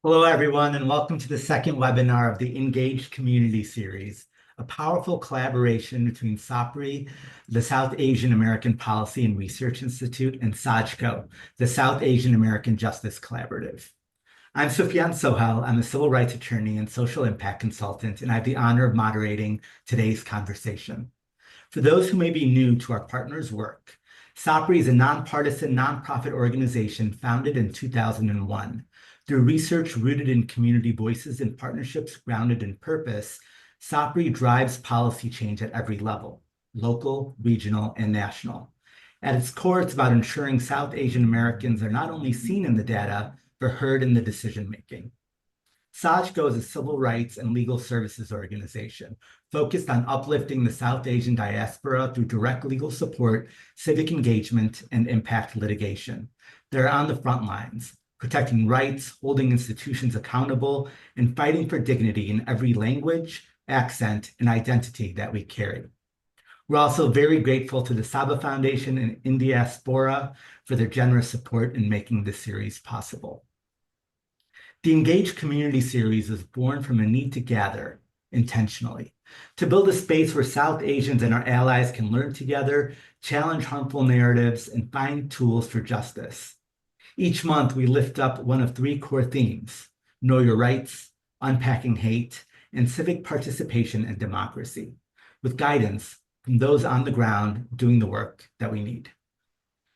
Hello, everyone, and welcome to the second webinar of the Engaged Community Series, a powerful collaboration between SAAPRI, the South Asian American Policy and Research Institute, and SAJCO, the South Asian American Justice Collaborative. I'm Sufyan Sohel. I'm a civil rights attorney and social impact consultant, and I have the honor of moderating today's conversation. For those who may be new to our partners' work, SAAPRI is a nonpartisan nonprofit organization founded in 2001. Through research rooted in community voices and partnerships grounded in purpose, SAAPRI drives policy change at every level, local, regional, and national. At its core, it's about ensuring South Asian Americans are not only seen in the data, but heard in the decision-making. SAJCO is a civil rights and legal services organization focused on uplifting the South Asian diaspora through direct legal support, civic engagement, and impact litigation. They're on the front lines, protecting rights, holding institutions accountable, and fighting for dignity in every language, accent, and identity that we carry. We're also very grateful to the Saba Foundation and Indiaspora for their generous support in making this series possible. The Engaged Community Series was born from a need to gather intentionally, to build a space where South Asians and our allies can learn together, challenge harmful narratives, and find tools for justice. Each month, we lift up one of three core themes: know your rights, unpacking hate, and civic participation and democracy, with guidance from those on the ground doing the work that we need.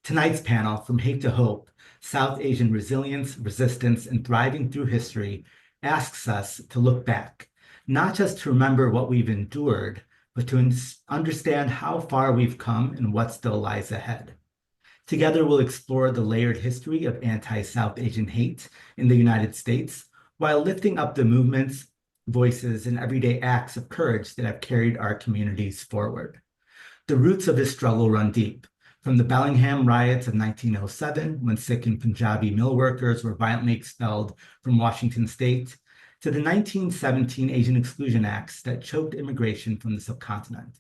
Tonight's panel, From Hate to Hope, South Asian Resilience, Resistance, and Thriving Through History, asks us to look back, not just to remember what we've endured, but to understand how far we've come and what still lies ahead. Together, we'll explore the layered history of anti-South Asian hate in the United States, while lifting up the movements, voices, and everyday acts of courage that have carried our communities forward. The roots of this struggle run deep, from the Bellingham riots of 1907, when Sikh and Punjabi mill workers were violently expelled from Washington state, to the 1917 Asian Exclusion Acts that choked immigration from the subcontinent.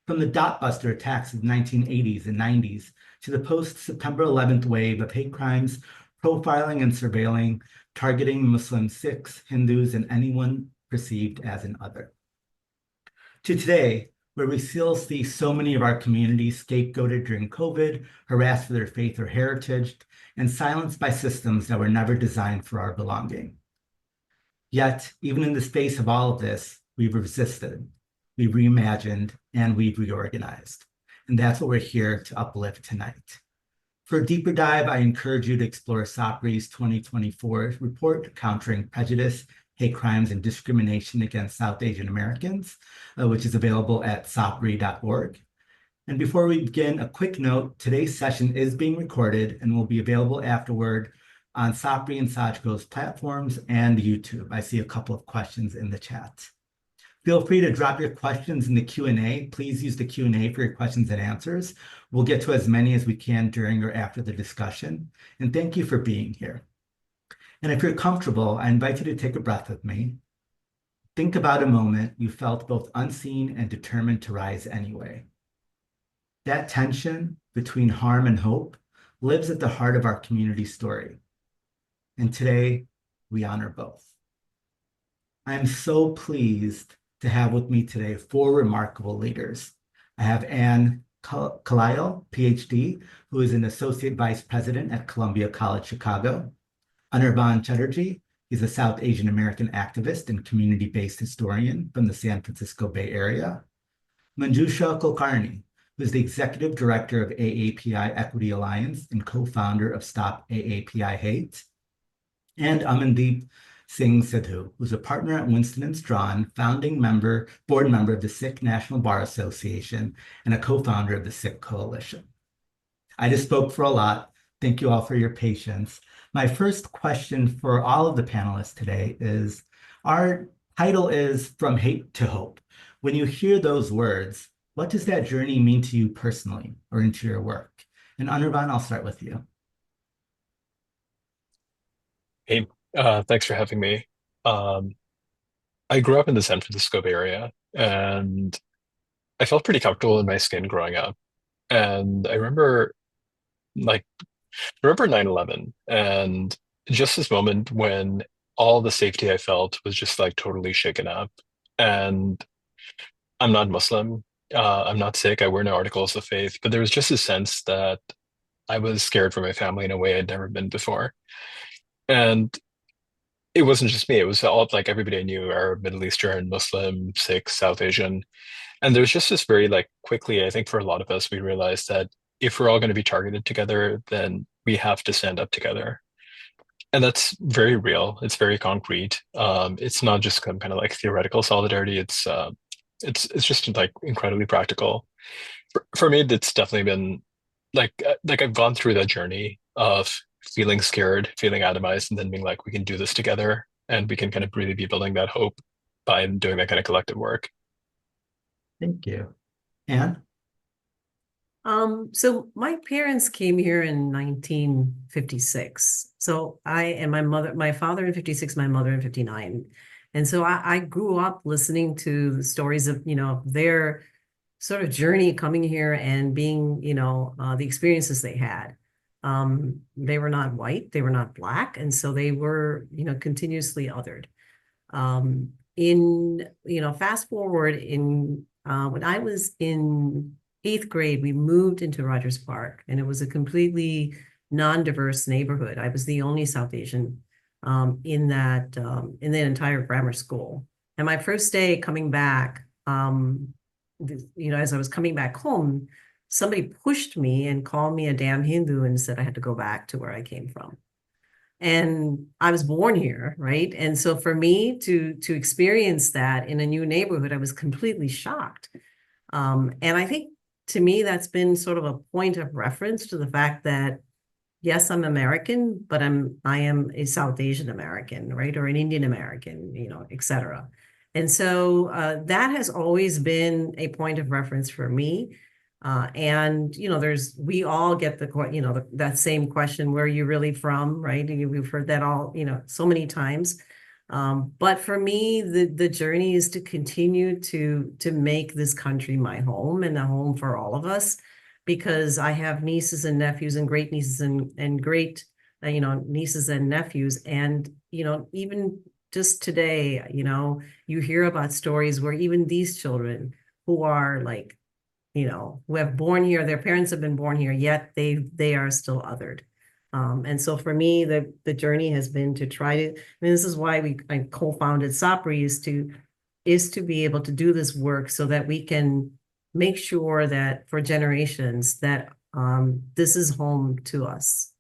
From the dot-buster attacks of the 1980s and 90s to the post-September 11th wave of hate crimes, profiling and surveilling, targeting Muslim Sikhs, Hindus, and anyone perceived as an other. To today, where we still see so many of our communities scapegoated during COVID, harassed for their faith or heritage, and silenced by systems that were never designed for our belonging. Yet, even in the face of all of this, we've resisted, we've reimagined, and we've reorganized. And that's what we're here to uplift tonight. For a deeper dive, I encourage you to explore SAAPRI's 2024 report, Countering Prejudice, Hate Crimes, and Discrimination Against South Asian Americans, which is available at saapri.org. And before we begin, a quick note: today's session is being recorded and will be available afterward on SAAPRI and SAJCO's platforms and YouTube. I see a couple of questions in the chat. Feel free to drop your questions in the Q&A. Please use the Q&A for your questions and answers. We'll get to as many as we can during or after the discussion. And thank you for being here. And if you're comfortable, I invite you to take a breath with me. Think about a moment you felt both unseen and determined to rise anyway. That tension between harm and hope lives at the heart of our community story. And today, we honor both. I am so pleased to have with me today four remarkable leaders. I have Anne Kalayil, PhD, who is an Associate Vice President at Columbia College Chicago. Anirvan Chatterjee, he's a South Asian American activist and community-based historian from the San Francisco Bay Area. Manjusha Kulkarni, who is the Executive Director of AAPI Equity Alliance and co-founder of Stop AAPI Hate. And Amandeep Sidhu, who's a partner at Winston & Strawn, board member of the Sikh National Bar Association, and a co-founder of the Sikh Coalition. I just spoke for a lot. Thank you all for your patience. My first question for all of the panelists today is, our title is From Hate to Hope. When you hear those words, what does that journey mean to you personally or into your work? And Anirvan, I'll start with you. Hey, thanks for having me. Um, I grew up in the San Francisco Bay Area, and I felt pretty comfortable in my skin growing up. And like, I remember 9/11 and just this moment when all the safety I felt was just like totally shaken up. And I'm not Muslim. I'm not Sikh. I wear no articles of faith, but there was just a sense that I was scared for my family in a way I'd never been before. And it wasn't just me, it was all like everybody I knew, Arab, Middle Eastern, Muslim, Sikh, South Asian. And there's just this very like quickly, I think for a lot of us, we realized that if we're all going to be targeted together, then we have to stand up together. And that's very real. It's very concrete. It's not just some kind of like theoretical solidarity. It's just like incredibly practical. For me, it's definitely been like I've gone through that journey of feeling scared, feeling atomized, and then being like, we can do this together, and we can kind of really be building that hope by doing that kind of collective work. Thank you. Anne? So my parents came here in 1956. So I and my father in 56, my mother in 59. And so I grew up listening to the stories of, their sort of journey coming here and being, the experiences they had. They were not white, they were not black, and so they were, continuously othered. Fast forward when I was in eighth grade, we moved into Rogers Park, and it was a completely non-diverse neighborhood. I was the only South Asian in the entire grammar school. And my first day coming back, as I was coming back home, somebody pushed me and called me a damn Hindu and said I had to go back to where I came from. And I was born here, right? And so for me to experience that in a new neighborhood, I was completely shocked. And I think to me, that's been sort of a point of reference to the fact that, yes, I'm American, but I am a South Asian American, right? Or an Indian American, et cetera. And so that has always been a point of reference for me. And we all get that same question, where are you really from, right? And we've heard that all, so many times. But for me, the journey is to continue to make this country my home and a home for all of us, because I have nieces and nephews and great nieces and great nieces and nephews, and even just today, you hear about stories where even these children who are like, who have born here, their parents have been born here, yet they are still othered. And so for me, the journey has been to try to, this is why I co-founded SAAPRI, is to be able to do this work so that we can make sure that for generations that this is home to us.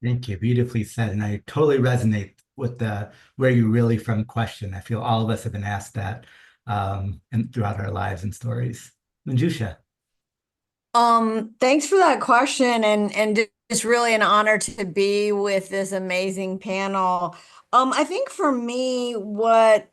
Thank you. Beautifully said. And I totally resonate with the where you really from question. I feel all of us have been asked that and throughout our lives and stories. Manjusha. Thanks for that question, and it's really an honor to be with this amazing panel. I think for me, what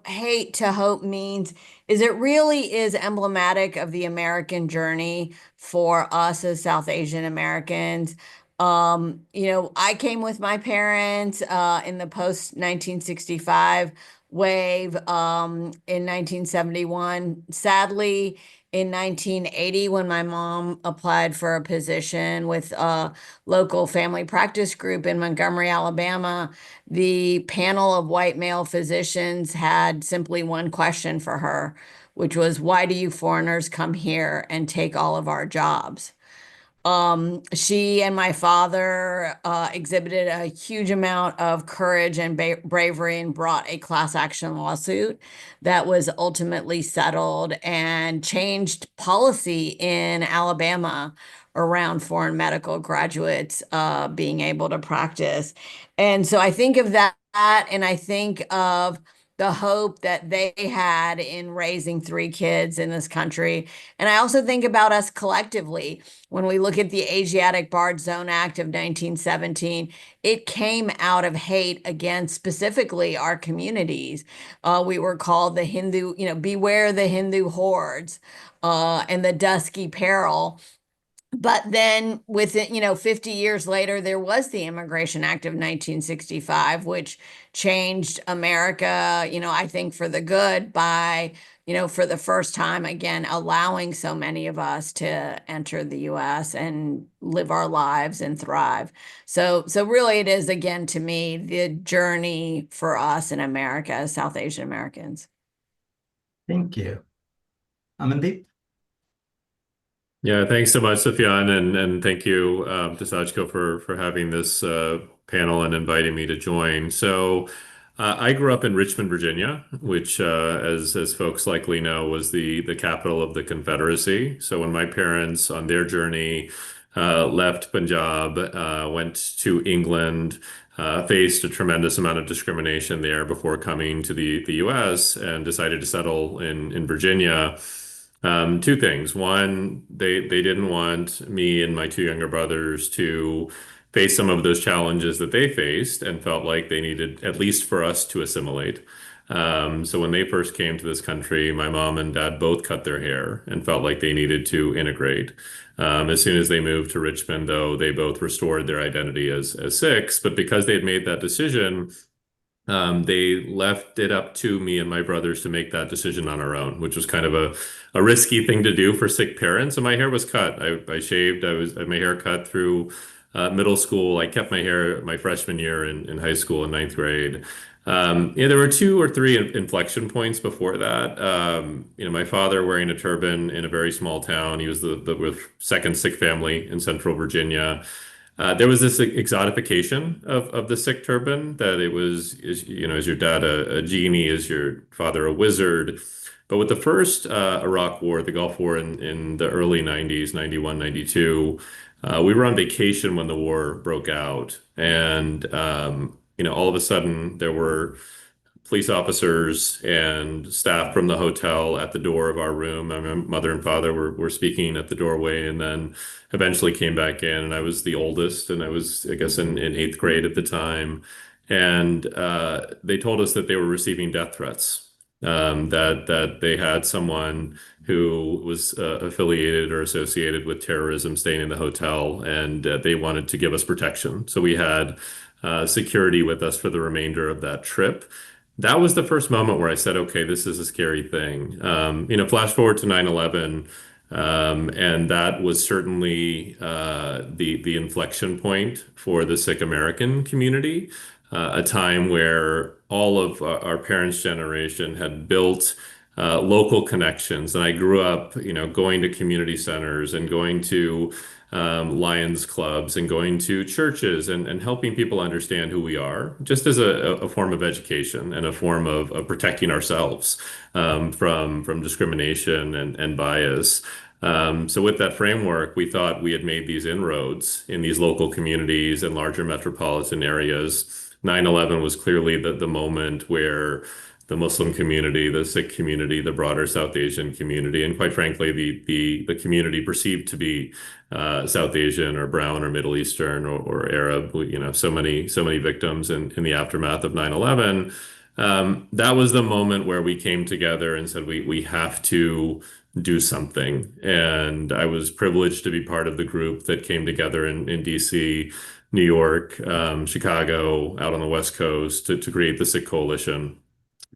hate to hope means is it really is emblematic of the American journey for us as South Asian Americans. I came with my parents in the post 1965 wave in 1971. Sadly, in 1980, when my mom applied for a position with a local family practice group in Montgomery, Alabama, the panel of white male physicians had simply one question for her, which was, why do you foreigners come here and take all of our jobs? She and my father exhibited a huge amount of courage and bravery and brought a class action lawsuit that was ultimately settled and changed policy in Alabama around foreign medical graduates being able to practice. And so I think of that, and I think of the hope that they had in raising three kids in this country. And I also think about us collectively. When we look at the Asiatic Barred Zone Act of 1917, it came out of hate against specifically our communities. We were called the Hindu, beware the Hindu hordes and the dusky peril. But then within, 50 years later, there was the Immigration Act of 1965, which changed America, I think for the good by for the first time, again, allowing so many of us to enter the US and live our lives and thrive. So really it is, again, to me, the journey for us in America as South Asian Americans. Thank you. Amandeep? Yeah, thanks so much, Sufyan, and thank you to Sajko for having this panel and inviting me to join. So, I grew up in Richmond, Virginia, which, as folks likely know, was the capital of the Confederacy. So, when my parents, on their journey, left Punjab, went to England, faced a tremendous amount of discrimination there before coming to the U.S. and decided to settle in Virginia. Two things. One, they didn't want me and my two younger brothers to face some of those challenges that they faced and felt like they needed at least for us to assimilate. So when they first came to this country, my mom and dad both cut their hair and felt like they needed to integrate. As soon as they moved to Richmond, though, they both restored their identity as Sikhs. But because they had made that decision, they left it up to me and my brothers to make that decision on our own, which was kind of a risky thing to do for Sikh parents. And my hair was cut. I shaved. I had my hair cut through middle school. I kept my hair my freshman year in high school in ninth grade. Yeah, there were two or three inflection points before that. My father wearing a turban in a very small town. He was the second Sikh family in central Virginia. There was this exotification of the Sikh turban that it was, is your dad a genie, is your father a wizard? But with the first Iraq War, the Gulf War in the early 90s, 91, 92, we were on vacation when the war broke out. And, all of a sudden there were police officers and staff from the hotel at the door of our room. My mother and father were speaking at the doorway and then eventually came back in. And I was the oldest, and I was, I guess, in eighth grade at the time. And they told us that they were receiving death threats, that they had someone who was affiliated or associated with terrorism staying in the hotel, and they wanted to give us protection. So we had security with us for the remainder of that trip. That was the first moment where I said, okay, this is a scary thing. Flash forward to 9/11, and that was certainly the inflection point for the Sikh American community, a time where all of our parents' generation had built local connections. And I grew up, going to community centers and going to Lions clubs and going to churches and helping people understand who we are, just as a form of education and a form of protecting ourselves from discrimination and bias. So with that framework, we thought we had made these inroads in these local communities and larger metropolitan areas. 9/11 was clearly the moment where the Muslim community, the Sikh community, the broader South Asian community, and quite frankly, the community perceived to be South Asian or brown or Middle Eastern or Arab, so many victims in the aftermath of 9/11. That was the moment where we came together and said, we have to do something. And I was privileged to be part of the group that came together in DC, New York, Chicago, out on the West Coast to create the Sikh Coalition,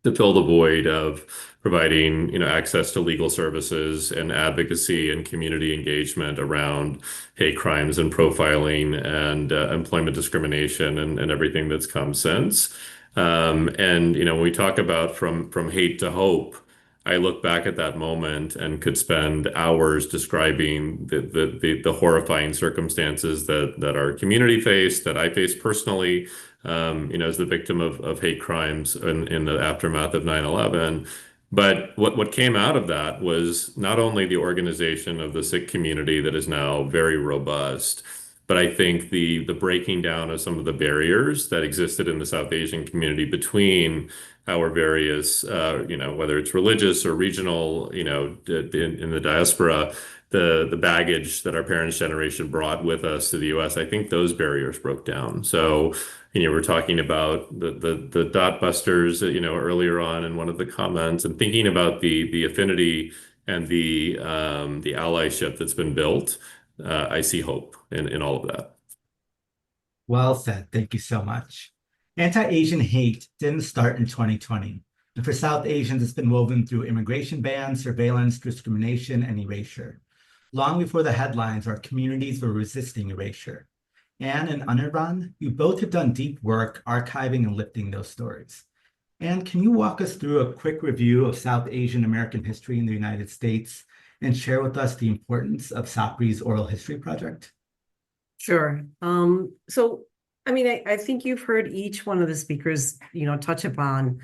to fill the void of providing, access to legal services and advocacy and community engagement around hate crimes and profiling and employment discrimination and everything that's come since. When we talk about from hate to hope, I look back at that moment and could spend hours describing the horrifying circumstances that our community faced, that I faced personally, as the victim of hate crimes in the aftermath of 9/11. But what came out of that was not only the organization of the Sikh community that is now very robust, but I think the breaking down of some of the barriers that existed in the South Asian community between our various, whether it's religious or regional, in the diaspora, the baggage that our parents' generation brought with us to the U.S., I think those barriers broke down. So, we're talking about the dot busters, earlier on in one of the comments, and thinking about the affinity and the allyship that's been built. I see hope in all of that. Well said. Thank you so much. Anti-Asian hate didn't start in 2020. And for South Asians, it's been woven through immigration bans, surveillance, discrimination, and erasure. Long before the headlines, our communities were resisting erasure. Anne and Anirvan, you both have done deep work archiving and lifting those stories. Anne, can you walk us through a quick review of South Asian American history in the United States and share with us the importance of SAAPRI's Oral History Project? Sure. So, I mean, I think you've heard each one of the speakers, touch upon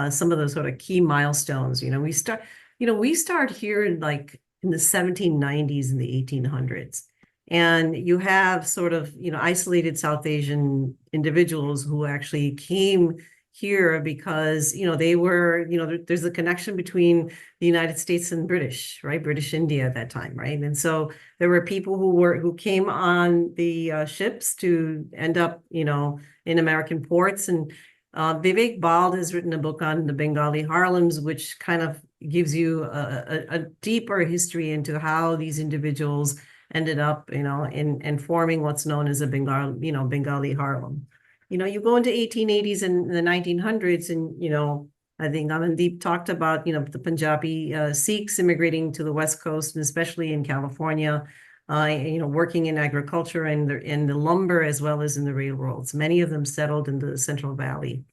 some of those sort of key milestones. We start here in the 1790s and the 1800s. And you have sort of, isolated South Asian individuals who actually came here because, they were, there's a connection between the United States and British, right? British India at that time, right? And so there were people who came on the ships to end up, in American ports. And Vivek Bald has written a book on the Bengali Harlems, which kind of gives you a deeper history into how these individuals ended up, in forming what's known as a Bengali Harlem. You go into 1880s and the 1900s, and I think Amandeep talked about the Punjabi Sikhs immigrating to the West Coast, and especially in California, working in agriculture and the lumber as well as in the railroads. Many of them settled in the Central Valley.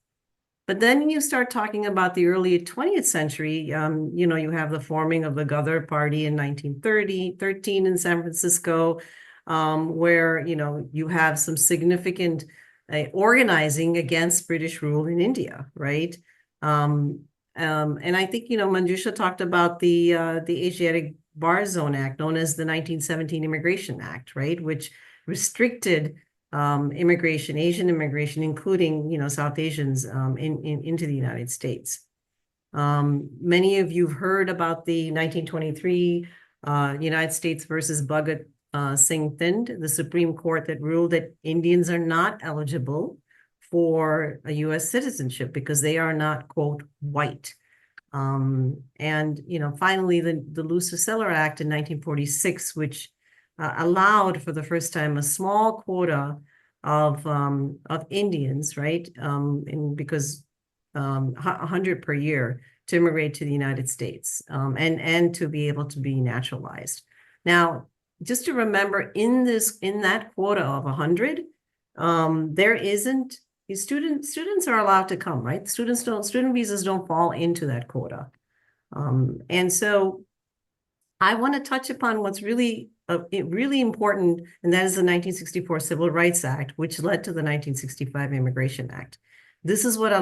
But then you start talking about the early 20th century, you have the forming of the Ghadar Party in 1913 in San Francisco, where, you have some significant organizing against British rule in India, right? And I think, Manjusha talked about the Asiatic Bar Zone Act, known as the 1917 Immigration Act, right? Which restricted immigration, Asian immigration, including, South Asians into the United States. Many of you have heard about the 1923 United States versus Bhagat Singh Thind, the Supreme Court that ruled that Indians are not eligible for a U.S. citizenship because they are not, quote, white. And, finally, the Luce-Seller Act in 1946, which allowed for the first time a small quota of Indians, right? Because 100 per year to immigrate to the United States and to be able to be naturalized. Now, just to remember, in that quota of 100, there isn't students are allowed to come, right? Student visas don't fall into that quota. And so I want to touch upon what's really important, and that is the 1964 Civil Rights Act, which led to the 1965 Immigration Act. This is what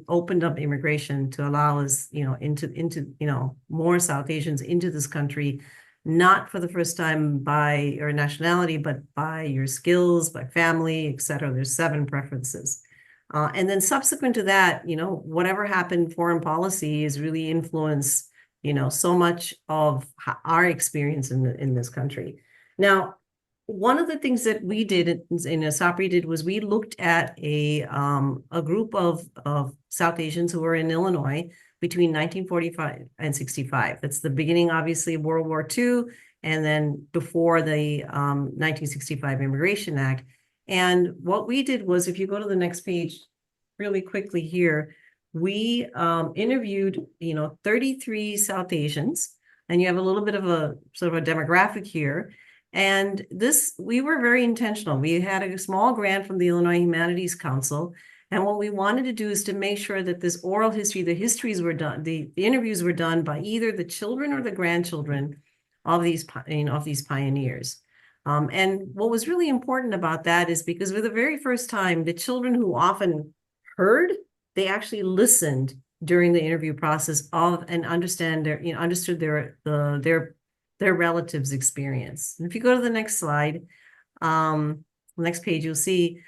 opened up immigration to allow us, into more South Asians into this country, not for the first time by your nationality, but by your skills, by family, et cetera. There's 7 preferences. And then subsequent to that, whatever happened, foreign policy is really influenced, so much of our experience in this country. Now, one of the things that we did in SAAPRI was we looked at a group of South Asians who were in Illinois between 1945 and 65. That's the beginning, obviously, of World War II, and then before the 1965 Immigration Act. And what we did was, if you go to the next page really quickly here, we interviewed, 33 South Asians, and you have a little bit of a sort of a demographic here. And we were very intentional. We had a small grant from the Illinois Humanities Council. And what we wanted to do is to make sure that this oral history, the histories were done, the interviews were done by either the children or the grandchildren of these pioneers. And what was really important about that is because for the very first time, the children who often heard, they actually listened during the interview process and understood their relatives' experience. And if you go to the next slide, next page, you'll see,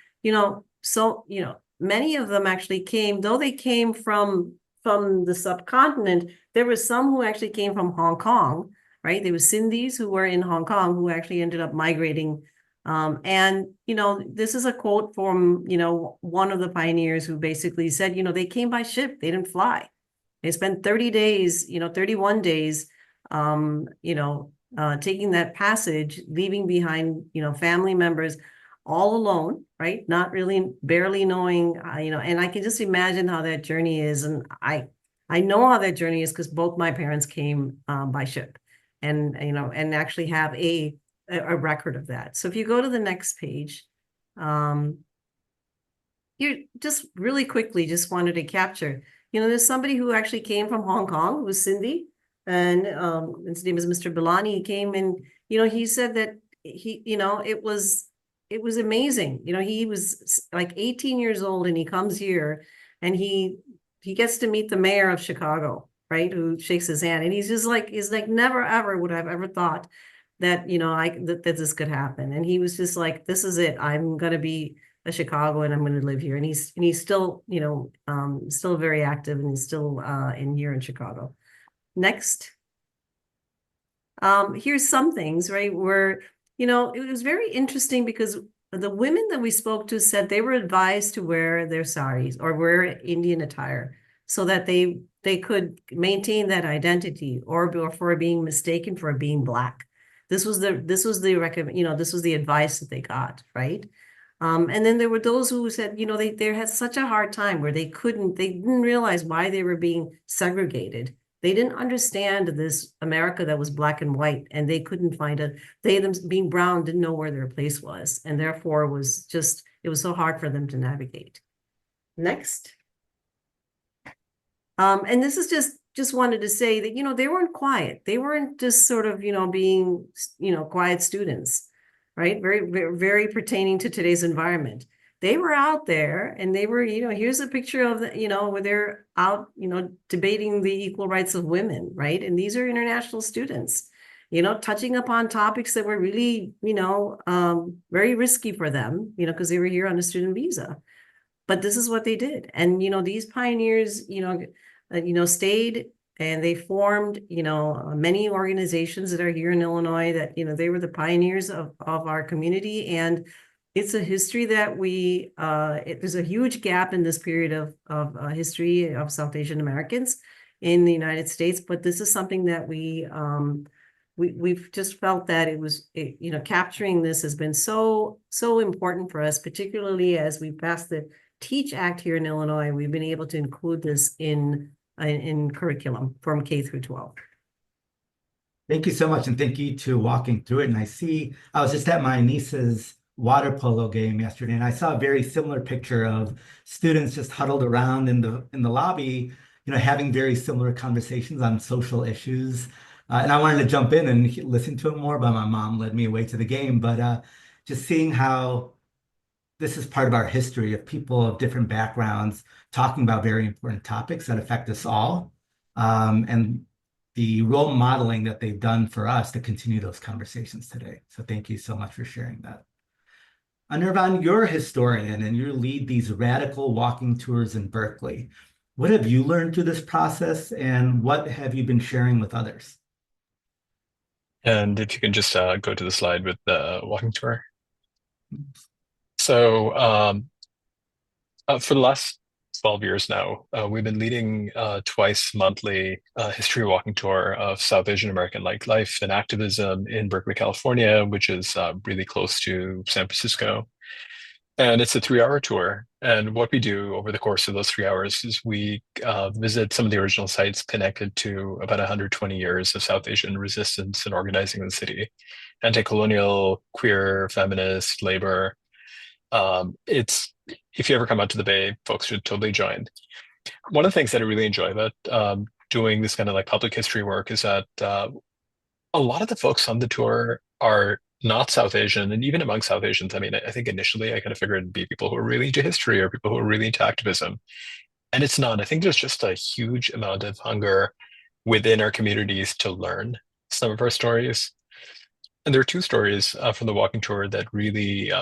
many of them actually came, though they came from the subcontinent, there were some who actually came from Hong Kong, right? There were Sindhis who were in Hong Kong who actually ended up migrating. And, this is a quote from, one of the pioneers who basically said, they came by ship, they didn't fly. They spent 31 days, taking that passage, leaving behind, family members all alone, right? Not really, barely knowing, and I can just imagine how that journey is. And I know how that journey is because both my parents came by ship, and and actually have a record of that. So if you go to the next page, you just really quickly just wanted to capture, there's somebody who actually came from Hong Kong, who was Sindhi, and his name is Mr. Bilani. He came and, he said that it was amazing. He was like 18 years old and he comes here and he gets to meet the mayor of Chicago, right? Who shakes his hand. And he's like, never, ever would I've ever thought that, that this could happen. And he was just like, this is it. I'm going to be a Chicago and I'm going to live here. And he's still, still very active and he's still here in Chicago. Next. Here's some things, right, where, it was very interesting because the women that we spoke to said they were advised to wear their saris or wear Indian attire so that they could maintain that identity or for being mistaken for being Black. This was the this was the advice that they got, right? And then there were those who said, they had such a hard time where they didn't realize why they were being segregated. They didn't understand this America that was Black and white, and they couldn't find them being brown didn't know where their place was, and therefore it was so hard for them to navigate. Next. And this is just wanted to say that, they weren't quiet. They weren't just sort of, being, quiet students, right? Very, very, very pertaining to today's environment. They were out there and they were, here's a picture of where they're out, debating the equal rights of women, right? And these are international students, touching upon topics that were really, very risky for them, because they were here on a student visa. But this is what they did. And, these pioneers, stayed and they formed, many organizations that are here in Illinois that, they were the pioneers of our community. And it's a history that there's a huge gap in this period of history of South Asian Americans in the United States. But this is something that we've just felt that capturing this has been so important for us, particularly as we passed the TEACH Act here in Illinois. We've been able to include this in curriculum from K through 12. Thank you so much, and thank you to walking through it. And I was just at my niece's water polo game yesterday, and I saw a very similar picture of students just huddled around in the lobby, having very similar conversations on social issues. And I wanted to jump in and listen to it more, but my mom led me away to the game. But just seeing how this is part of our history of people of different backgrounds talking about very important topics that affect us all, and the role modeling that they've done for us to continue those conversations today. So thank you so much for sharing that. Anirvan, you're a historian and you lead these radical walking tours in Berkeley. What have you learned through this process and what have you been sharing with others? And if you can just go to the slide with the walking tour. So for the last 12 years now, we've been leading twice monthly history walking tour of South Asian American life and activism in Berkeley, California, which is really close to San Francisco. And it's a 3-hour tour. And what we do over the course of those 3 hours is we visit some of the original sites connected to about 120 years of South Asian resistance and organizing in the city, anti-colonial, queer, feminist, labor. If you ever come out to the Bay, folks should totally join. One of the things that I really enjoy about doing this kind of like public history work is that a lot of the folks on the tour are not South Asian, and even among South Asians, I mean, I think initially I kind of figured it'd be people who are really into history or people who are really into activism, and it's not. I think there's just a huge amount of hunger within our communities to learn some of our stories. And there are 2 stories from the walking tour that really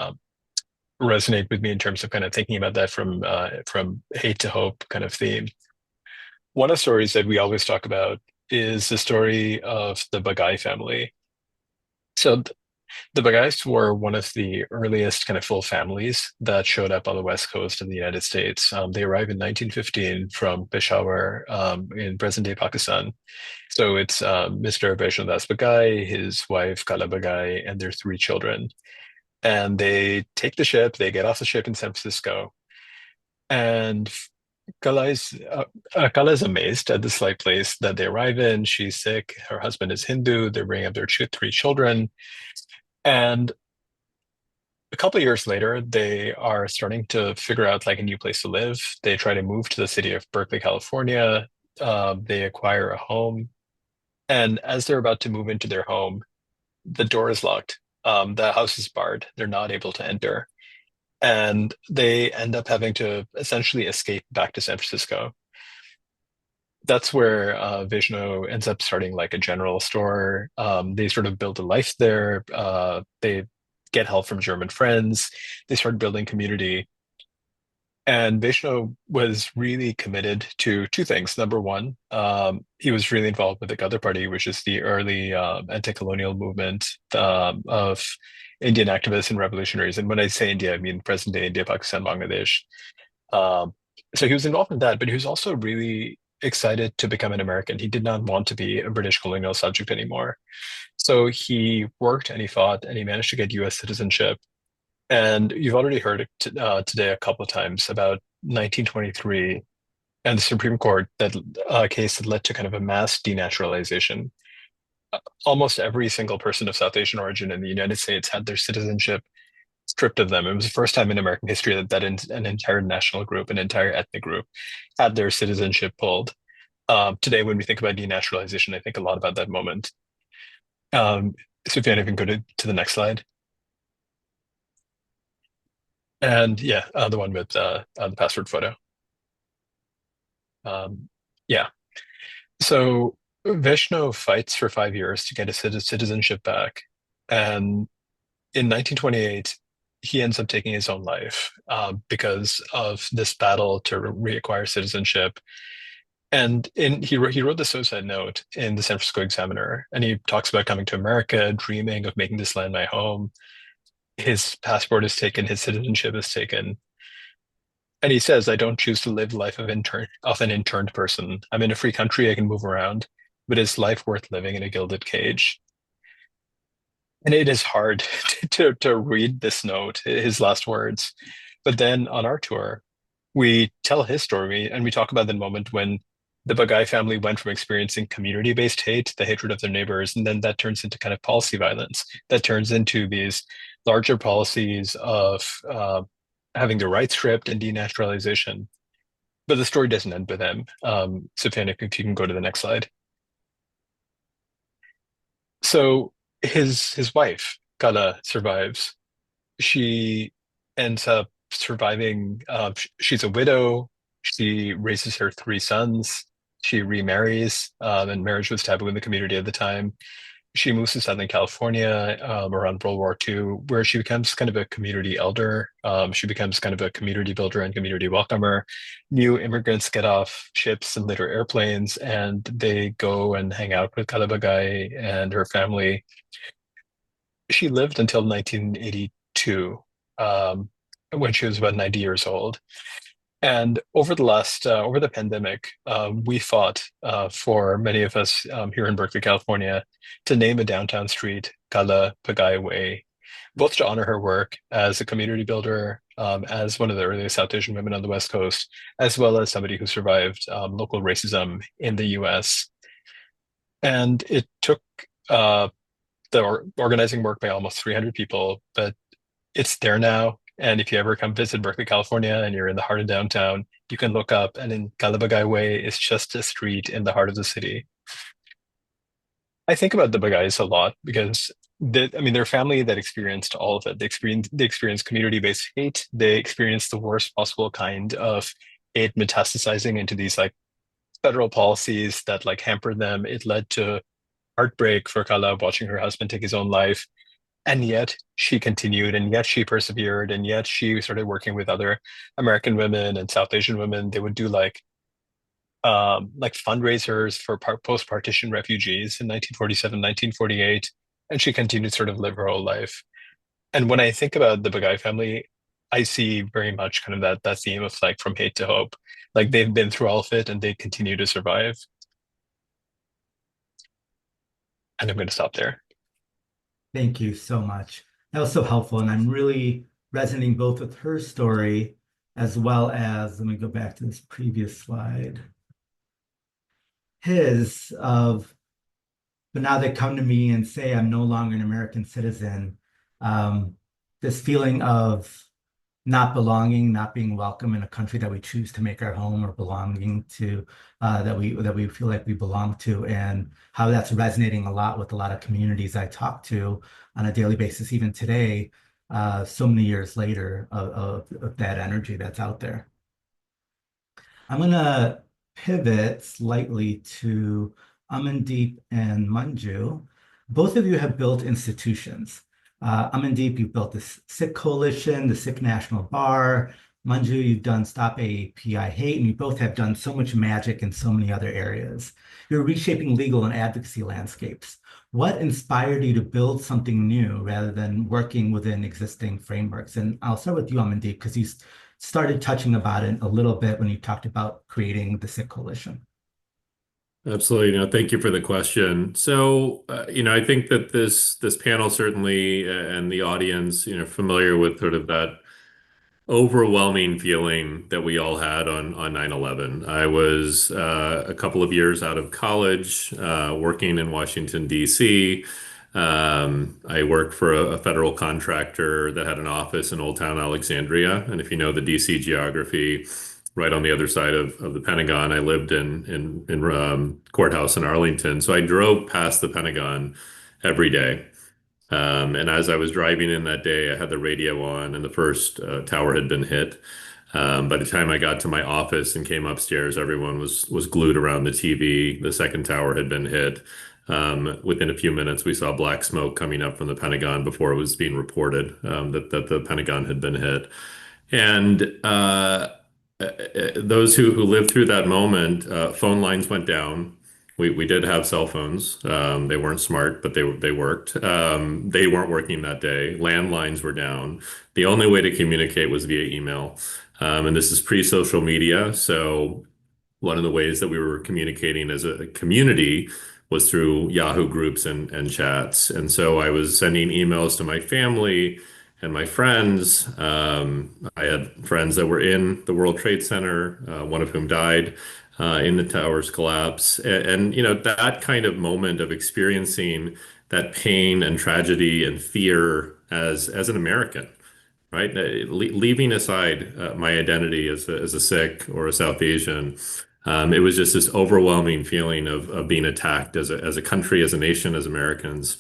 resonate with me in terms of kind of thinking about that from hate to hope kind of theme. One of the stories that we always talk about is the story of the Bagai family. So the Bagais were one of the earliest kind of full families that showed up on the West Coast of the United States. They arrived in 1915 from Peshawar in present-day Pakistan. So it's Mr. Vaishnadas Bagai, his wife Kala Bagai, and their 3 children. And they take the ship, they get off the ship in San Francisco. And Kala is amazed at this like place that they arrive in. She's Sikh. Her husband is Hindu. They're bringing up their three children, and a couple of years later, they are starting to figure out like a new place to live. They try to move to the city of Berkeley, California. They acquire a home, and as they're about to move into their home, the door is locked. The house is barred. They're not able to enter, and they end up having to essentially escape back to San Francisco. That's where Vishnu ends up starting like a general store. They sort of build a life there. They get help from German friends. They start building community. And Vishnu was really committed to two things. Number one, he was really involved with the Ghadar Party, which is the early anti-colonial movement of Indian activists and revolutionaries. And when I say India, I mean present-day India, Pakistan, Bangladesh. Um, so he was involved in that, but he was also really excited to become an American. He did not want to be a British colonial subject anymore. So he worked and he fought and he managed to get US citizenship. And you've already heard it today a couple of times about 1923 and the Supreme Court, that case that led to kind of a mass denaturalization. Almost every single person of South Asian origin in the United States had their citizenship stripped of them. It was the first time in American history that an entire national group, an entire ethnic group, had their citizenship pulled. Today, when we think about denaturalization, I think a lot about that moment. So if you can go to the next slide. And yeah, the one with the passport photo. Yeah. So Vishnu fights for 5 years to get his citizenship back. And in 1928, he ends up taking his own life because of this battle to reacquire citizenship. And he wrote the suicide note in the San Francisco Examiner, and he talks about coming to America, dreaming of making this land my home. His passport is taken, his citizenship is taken. And he says, I don't choose to live the life of an interned person. I'm in a free country, I can move around, but is life worth living in a gilded cage? And it is hard to read this note, his last words. But then on our tour, we tell his story and we talk about the moment when the Bagai family went from experiencing community-based hate, the hatred of their neighbors, and then that turns into kind of policy violence. That turns into these larger policies of having their rights stripped and denaturalization. But the story doesn't end with them. Sufyan, if you can go to the next slide. So his wife, Kala, survives. She ends up surviving. She's a widow. She raises her three sons. She remarries, and marriage was taboo in the community at the time. She moves to Southern California around World War II, where she becomes kind of a community elder. She becomes kind of a community builder and community welcomer. New immigrants get off ships and later airplanes, and they go and hang out with Kalabagai and her family. She lived until 1982, when she was about 90 years old. And over the pandemic, we fought for many of us here in Berkeley, California, to name a downtown street Kala Pagai Way, both to honor her work as a community builder, as one of the earliest South Asian women on the West Coast, as well as somebody who survived local racism in the US. And it took the organizing work by almost 300 people, but it's there now. And if you ever come visit Berkeley, California, and you're in the heart of downtown, you can look up, and in Kalabagai Way is just a street in the heart of the city. I think about the Bagais a lot because they're a family that experienced all of it. They experienced community-based hate. They experienced the worst possible kind of hate metastasizing into these like federal policies that like hampered them. It led to heartbreak for Kala watching her husband take his own life. And yet she continued, and yet she persevered, and yet she started working with other American women and South Asian women. They would do like fundraisers for post-partition refugees in 1947, 1948, and she continued to sort of live her whole life. And when I think about the Bagai family, I see very much kind of that theme of like from hate to hope. Like they've been through all of it and they continue to survive. And I'm going to stop there. Thank you so much. That was so helpful. And I'm really resonating both with her story as well as, let me go back to this previous slide, his of, but now they come to me and say I'm no longer an American citizen. This feeling of not belonging, not being welcome in a country that we choose to make our home, or belonging to, that we feel like we belong to, and how that's resonating a lot with a lot of communities I talk to on a daily basis, even today, so many years later, of that energy that's out there. I'm gonna pivot slightly to Amandeep and Manju. Both of you have built institutions. Amandeep, you've built the Sikh Coalition, the Sikh National Bar. Manju, you've done Stop AAPI Hate, and you both have done so much magic in so many other areas. You're reshaping legal and advocacy landscapes. What inspired you to build something new rather than working within existing frameworks? And I'll start with you, Amandeep, because you started touching about it a little bit when you talked about creating the Sikh Coalition. Absolutely. No, thank you for the question. So, I think that this panel certainly, and the audience, familiar with sort of that overwhelming feeling that we all had on 9/11. I was a couple of years out of college, working in Washington, D.C. I worked for a federal contractor that had an office in Old Town Alexandria. And if you know the D.C. geography, right on the other side of the Pentagon, I lived in courthouse in Arlington. So I drove past the Pentagon every day. And as I was driving in that day, I had the radio on, and the first tower had been hit. By the time I got to my office and came upstairs, everyone was glued around the TV. The second tower had been hit. Within a few minutes, we saw black smoke coming up from the Pentagon before it was being reported that the Pentagon had been hit. And those who lived through that moment, phone lines went down. We did have cell phones. They weren't smart, but they worked. They weren't working that day. Landlines were down. The only way to communicate was via email. And this is pre-social media, so one of the ways that we were communicating as a community was through Yahoo groups and chats. And so I was sending emails to my family and my friends. I had friends that were in the World Trade Center, one of whom died in the towers collapse. That kind of moment of experiencing that pain and tragedy and fear as an American, right? Leaving aside my identity as a Sikh or a South Asian, it was just this overwhelming feeling of being attacked as a country, as a nation, as Americans.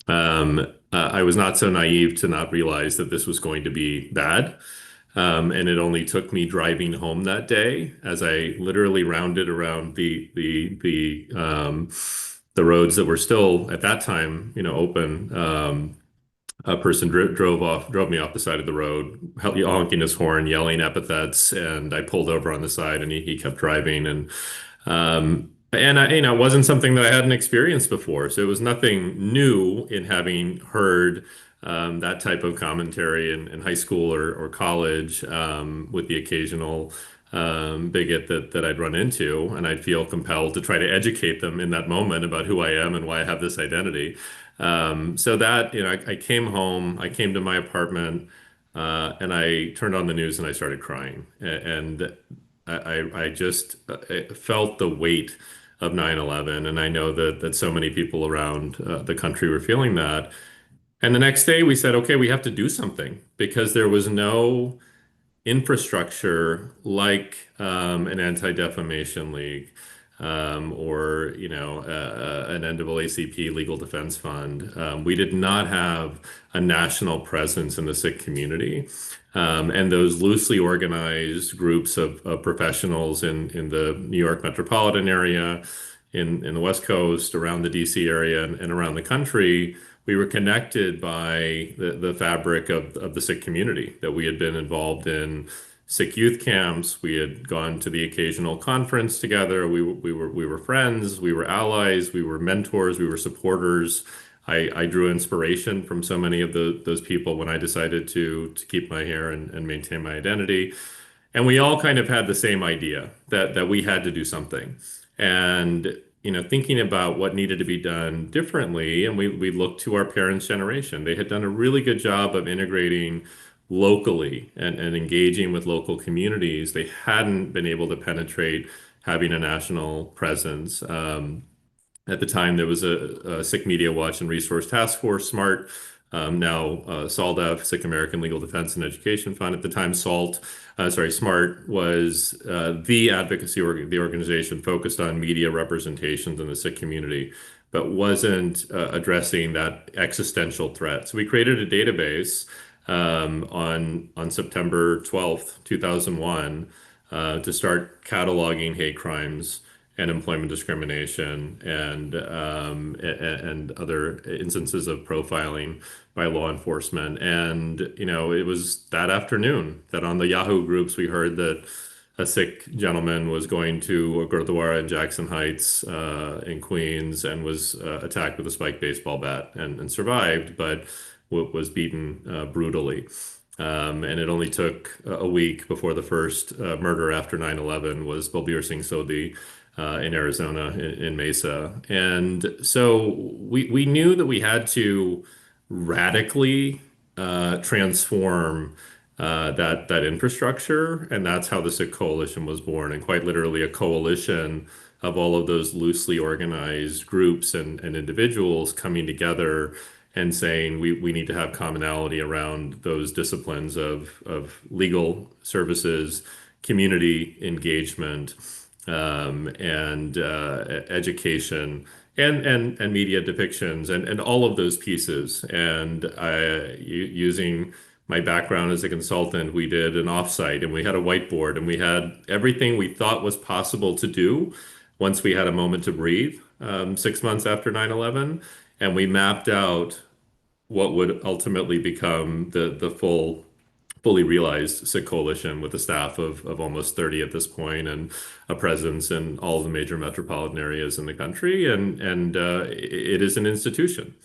I was not so naive to not realize that this was going to be bad. And it only took me driving home that day as I literally rounded around the roads that were still at that time, open. A person drove me off the side of the road, honking his horn, yelling epithets, and I pulled over on the side, and he kept driving, it wasn't something that I hadn't experienced before, so it was nothing new in having heard that type of commentary in high school or college, with the occasional bigot that I'd run into, and I'd feel compelled to try to educate them in that moment about who I am and why I have this identity. So that, I came home, I came to my apartment, and I turned on the news and I started crying. And I just felt the weight of 9/11. And I know that so many people around the country were feeling that. And the next day we said, okay, we have to do something because there was no infrastructure like an anti-defamation league, or an NAACP legal defense fund. We did not have a national presence in the Sikh community, and those loosely organized groups of professionals in the New York metropolitan area, in the West Coast, around the DC area, and around the country. We were connected by the fabric of the Sikh community, that we had been involved in Sikh youth camps. We had gone to the occasional conference together. We were friends. We were allies. We were mentors. We were supporters. I drew inspiration from so many of those people when I decided to keep my hair and maintain my identity. And we all kind of had the same idea that we had to do something. And thinking about what needed to be done differently, and we looked to our parents' generation. They had done a really good job of integrating locally and engaging with local communities, they hadn't been able to penetrate having a national presence. At the time, there was a Sikh Media Watch and Resource Task Force, SMART, now SALDEF, Sikh American Legal Defense and Education Fund. At the time, SMART was the advocacy the organization focused on media representations in the Sikh community, but wasn't addressing that existential threat. So we created a database on September 12th, 2001, to start cataloging hate crimes and employment discrimination and other instances of profiling by law enforcement. And it was that afternoon that on the Yahoo groups we heard that a Sikh gentleman was going to a Gurdwara in Jackson Heights in Queens and was attacked with a spiked baseball bat and survived, but was beaten brutally. And it only took a week before the first murder after 9/11 was Balbir Singh Sodhi in Arizona, in Mesa. And so we knew that we had to radically transform that infrastructure. And that's how the Sikh Coalition was born, and quite literally a coalition of all of those loosely organized groups and individuals coming together and saying we need to have commonality around those disciplines of legal services, community engagement, and education, and media depictions, and all of those pieces. And using my background as a consultant, we did an offsite, and we had a whiteboard, and we had everything we thought was possible to do once we had a moment to breathe, 6 months after 9/11. And we mapped out what would ultimately become the fully realized Sikh coalition, with a staff of almost 30 at this point, and a presence in all the major metropolitan areas in the country. And it is an institution.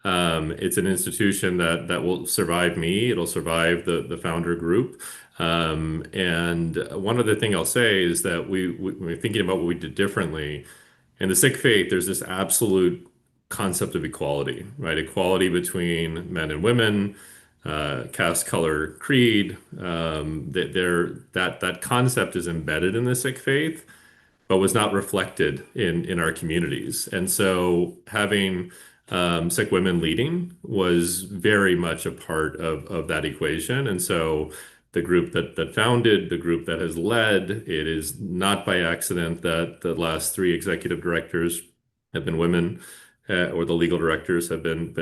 It's an institution that will survive me. It'll survive the founder group. And one other thing I'll say is that when we're thinking about what we did differently, in the Sikh faith, there's this absolute concept of equality, right? Equality between men and women, caste, color, creed. That concept is embedded in the Sikh faith, but was not reflected in our communities. And so having Sikh women leading was very much a part of that equation. And so the group that founded, the group that has led, it is not by accident that the last three executive directors have been women, or the legal directors have been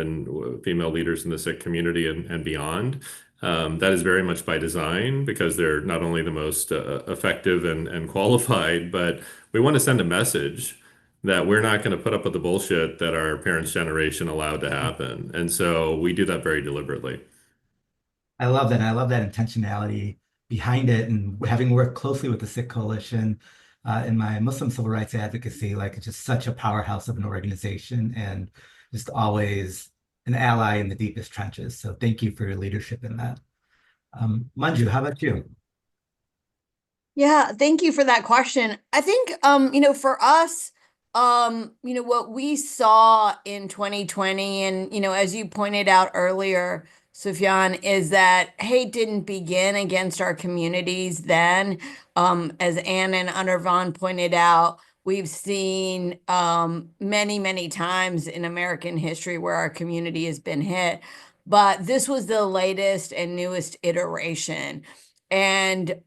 female leaders in the Sikh community and beyond. That is very much by design, because they're not only the most effective and qualified, but we want to send a message that we're not going to put up with the bullshit that our parents' generation allowed to happen. And so we do that very deliberately. I love that. I love that intentionality behind it. And having worked closely with the Sikh Coalition in my Muslim civil rights advocacy, like it's just such a powerhouse of an organization, and just always an ally in the deepest trenches. So thank you for your leadership in that. Manju, how about you? Yeah, thank you for that question. I think, for us, what we saw in 2020, and, as you pointed out earlier, Sufyan, is that hate didn't begin against our communities then. As Anne and Anirvan pointed out, we've seen many, many times in American history where our community has been hit. But this was the latest and newest iteration. And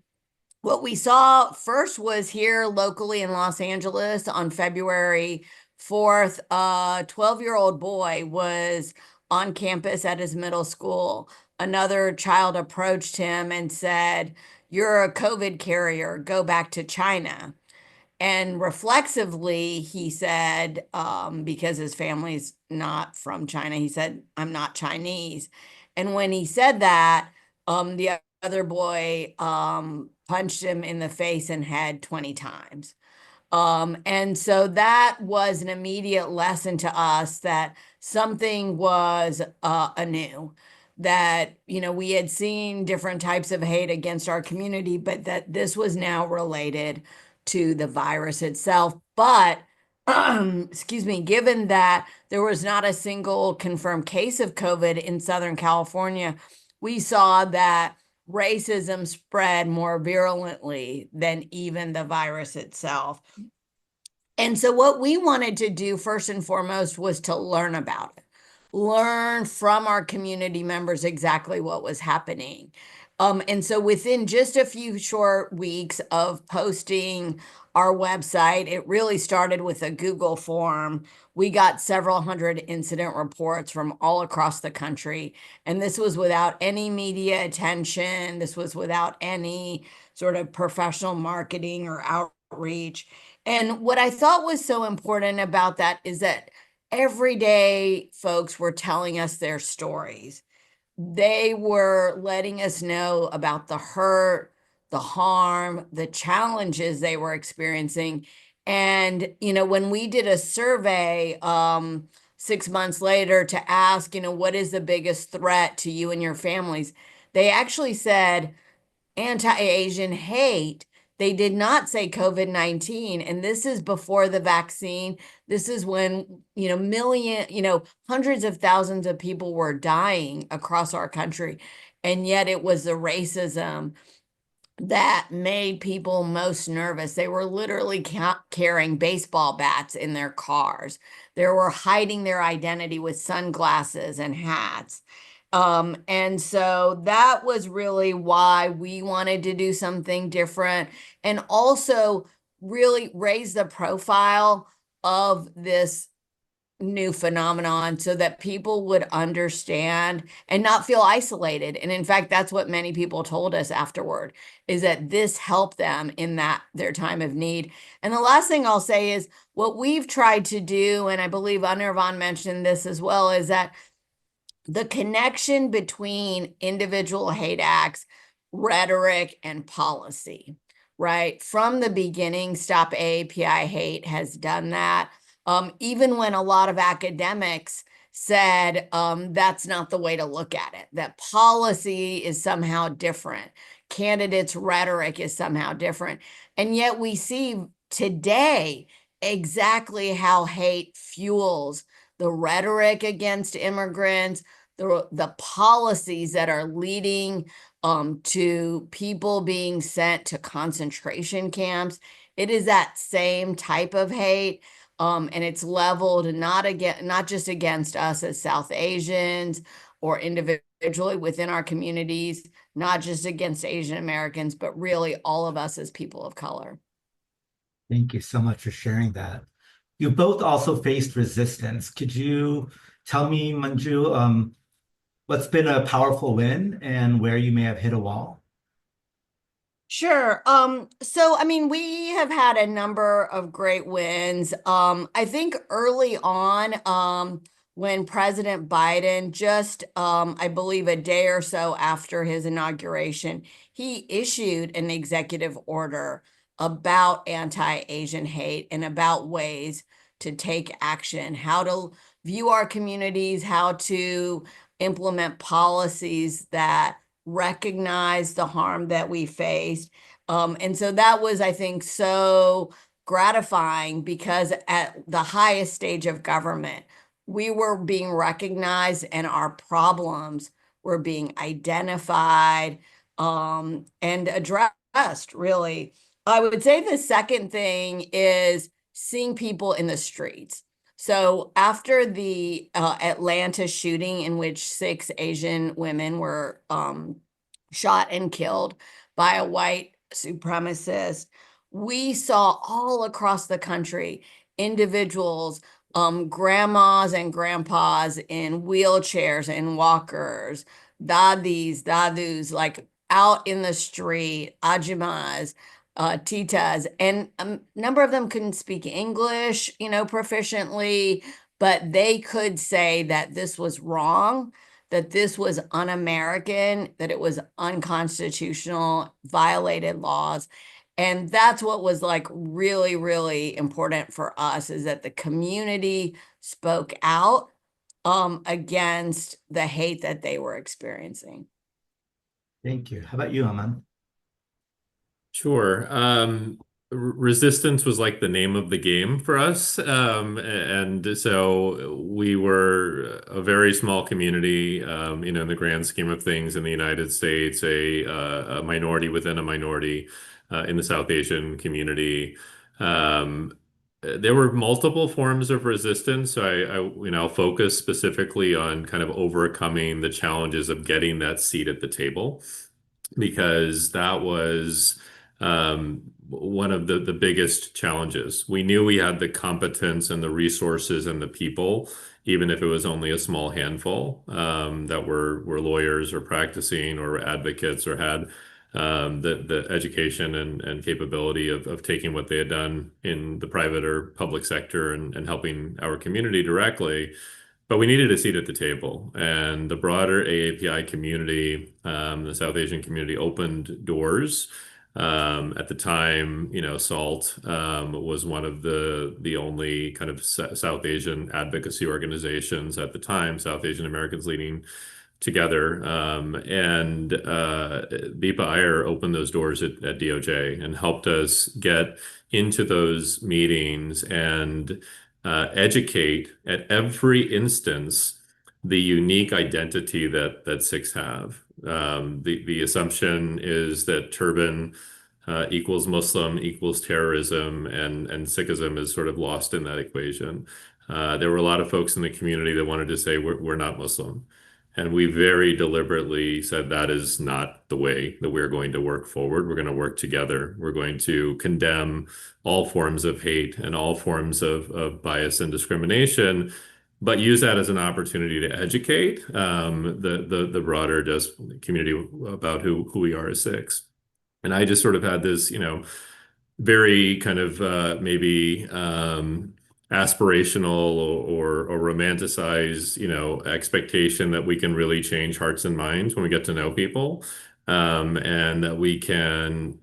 what we saw first was here locally in Los Angeles on February 4th, a 12-year-old boy was on campus at his middle school. Another child approached him and said, "You're a COVID carrier, go back to China." And reflexively, he said, because his family's not from China, he said, "I'm not Chinese." And when he said that, the other boy punched him in the face and head 20 times. And so that was an immediate lesson to us that something was anew, that, we had seen different types of hate against our community, but that this was now related to the virus itself. But, excuse me, given that there was not a single confirmed case of COVID in Southern California, we saw that racism spread more virulently than even the virus itself. And so what we wanted to do first and foremost was to learn about it, learn from our community members exactly what was happening. And so within just a few short weeks of posting our website, it really started with a Google form. We got several hundred incident reports from all across the country. And this was without any media attention. This was without any sort of professional marketing or outreach. And what I thought was so important about that is that every day folks were telling us their stories. They were letting us know about the hurt, the harm, the challenges they were experiencing. And, when we did a survey 6 months later to ask, what is the biggest threat to you and your families, they actually said anti-Asian hate. They did not say COVID-19. And this is before the vaccine. This is when, hundreds of thousands of people were dying across our country. And yet it was the racism that made people most nervous. They were literally carrying baseball bats in their cars. They were hiding their identity with sunglasses and hats. And so that was really why we wanted to do something different and also really raise the profile of this new phenomenon so that people would understand and not feel isolated. And in fact, that's what many people told us afterward, is that this helped them in their time of need. And the last thing I'll say is what we've tried to do, and I believe Anirvan mentioned this as well, is that the connection between individual hate acts, rhetoric, and policy, right? From the beginning, Stop AAPI Hate has done that. Even when a lot of academics said that's not the way to look at it, that policy is somehow different, candidates' rhetoric is somehow different. And yet we see today exactly how hate fuels the rhetoric against immigrants, the policies that are leading to people being sent to concentration camps. It is that same type of hate, and it's leveled not just against us as South Asians or individually within our communities, not just against Asian Americans, but really all of us as people of color. Thank you so much for sharing that. You both also faced resistance. Could you tell me, Manju, what's been a powerful win and where you may have hit a wall? Sure. We have had a number of great wins. I think early on, when President Biden, just I believe a day or so after his inauguration, he issued an executive order about anti-Asian hate and about ways to take action, how to view our communities, how to implement policies that recognize the harm that we faced. And so that was, I think, so gratifying because at the highest stage of government, we were being recognized and our problems were being identified and addressed, really. I would say the second thing is seeing people in the streets. So after the Atlanta shooting in which 6 Asian women were shot and killed by a white supremacist, we saw all across the country individuals, grandmas and grandpas in wheelchairs and walkers, dadus, like out in the street, ajumas, titas, and a number of them couldn't speak English, proficiently, but they could say that this was wrong, that this was un-American, that it was unconstitutional, violated laws. And that's what was like really, really important for us, is that the community spoke out against the hate that they were experiencing. Thank you. How about you, Aman? Sure. resistance was like the name of the game for us. And so we were a very small community, in the grand scheme of things in the United States, a minority within a minority in the South Asian community. Um, there were multiple forms of resistance. So I'll focus specifically on kind of overcoming the challenges of getting that seat at the table because that was one of the biggest challenges. We knew we had the competence and the resources and the people, even if it was only a small handful that were lawyers or practicing or advocates or had the education and capability of taking what they had done in the private or public sector and helping our community directly. But we needed a seat at the table, and the broader AAPI community, the South Asian community, opened doors. At the time, SALT was one of the only kind of South Asian advocacy organizations at the time, South Asian Americans leading together. And Deepa Iyer opened those doors at DOJ and helped us get into those meetings and educate at every instance the unique identity that Sikhs have. The assumption is that turban equals Muslim equals terrorism, and Sikhism is sort of lost in that equation. There were a lot of folks in the community that wanted to say we're not Muslim. And we very deliberately said that is not the way that we're going to work forward. We're going to work together. We're going to condemn all forms of hate and all forms of bias and discrimination, but use that as an opportunity to educate the broader just community about who we are as Sikhs. And I just sort of had this, very kind of maybe aspirational or romanticized, expectation that we can really change hearts and minds when we get to know people, and that we can,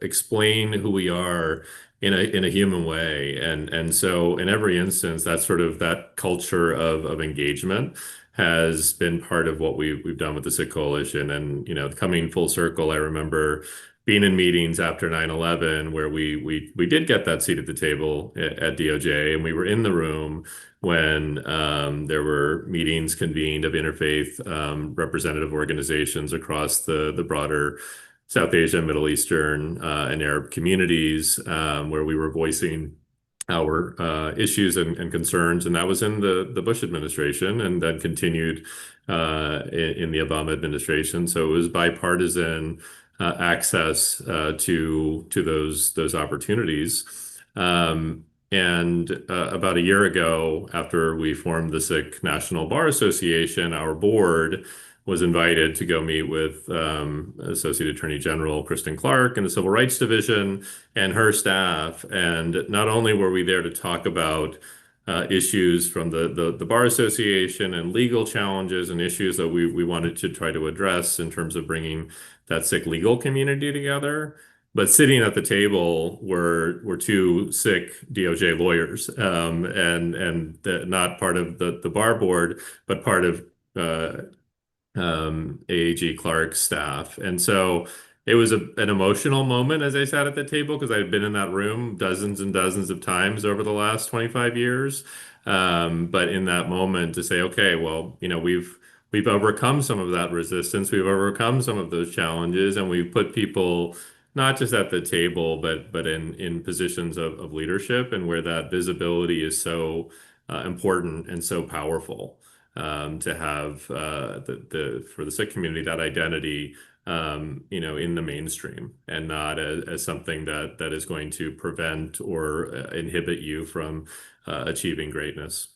explain who we are in a human way. And so in every instance, that culture of engagement has been part of what we've done with the Sikh Coalition. And, coming full circle, I remember being in meetings after 9/11 where we did get that seat at the table at DOJ, and we were in the room when there were meetings convened of interfaith representative organizations across the broader South Asia, Middle Eastern, and Arab communities, where we were voicing our issues and concerns, and that was in the Bush administration, and then continued in the Obama administration. So it was bipartisan access to those opportunities. And about a year ago, after we formed the Sikh National Bar Association, our board was invited to go meet with Associate Attorney General Kristen Clark in the Civil Rights Division and her staff. And not only were we there to talk about issues from the Bar Association and legal challenges and issues that we wanted to try to address in terms of bringing that Sikh legal community together. But sitting at the table were two Sikh DOJ lawyers, and not part of the bar board, but part of AAG Clark's staff. And so it was an emotional moment as I sat at the table because I had been in that room dozens and dozens of times over the last 25 years. But in that moment to say, okay, well, we've overcome some of that resistance, we've overcome some of those challenges, and we've put people not just at the table, but in positions of leadership, and where that visibility is so important and so powerful. To have for the Sikh community that identity, in the mainstream, and not as something that is going to prevent or inhibit you from achieving greatness.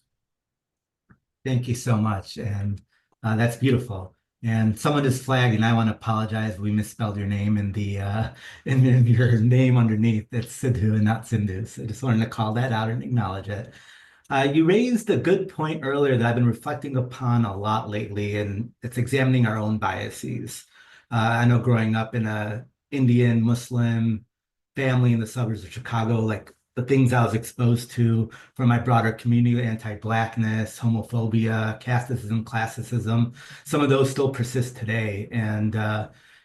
Thank you so much. And that's beautiful. And someone is flagged, and I want to apologize. We misspelled your name in in your name underneath. It's Sidhu and not Sindhu. So I just wanted to call that out and acknowledge it. You raised a good point earlier that I've been reflecting upon a lot lately, and it's examining our own biases. I know growing up in a Indian Muslim family in the suburbs of Chicago, like the things I was exposed to from my broader community, anti-Blackness, homophobia, casteism, classicism, some of those still persist today. And,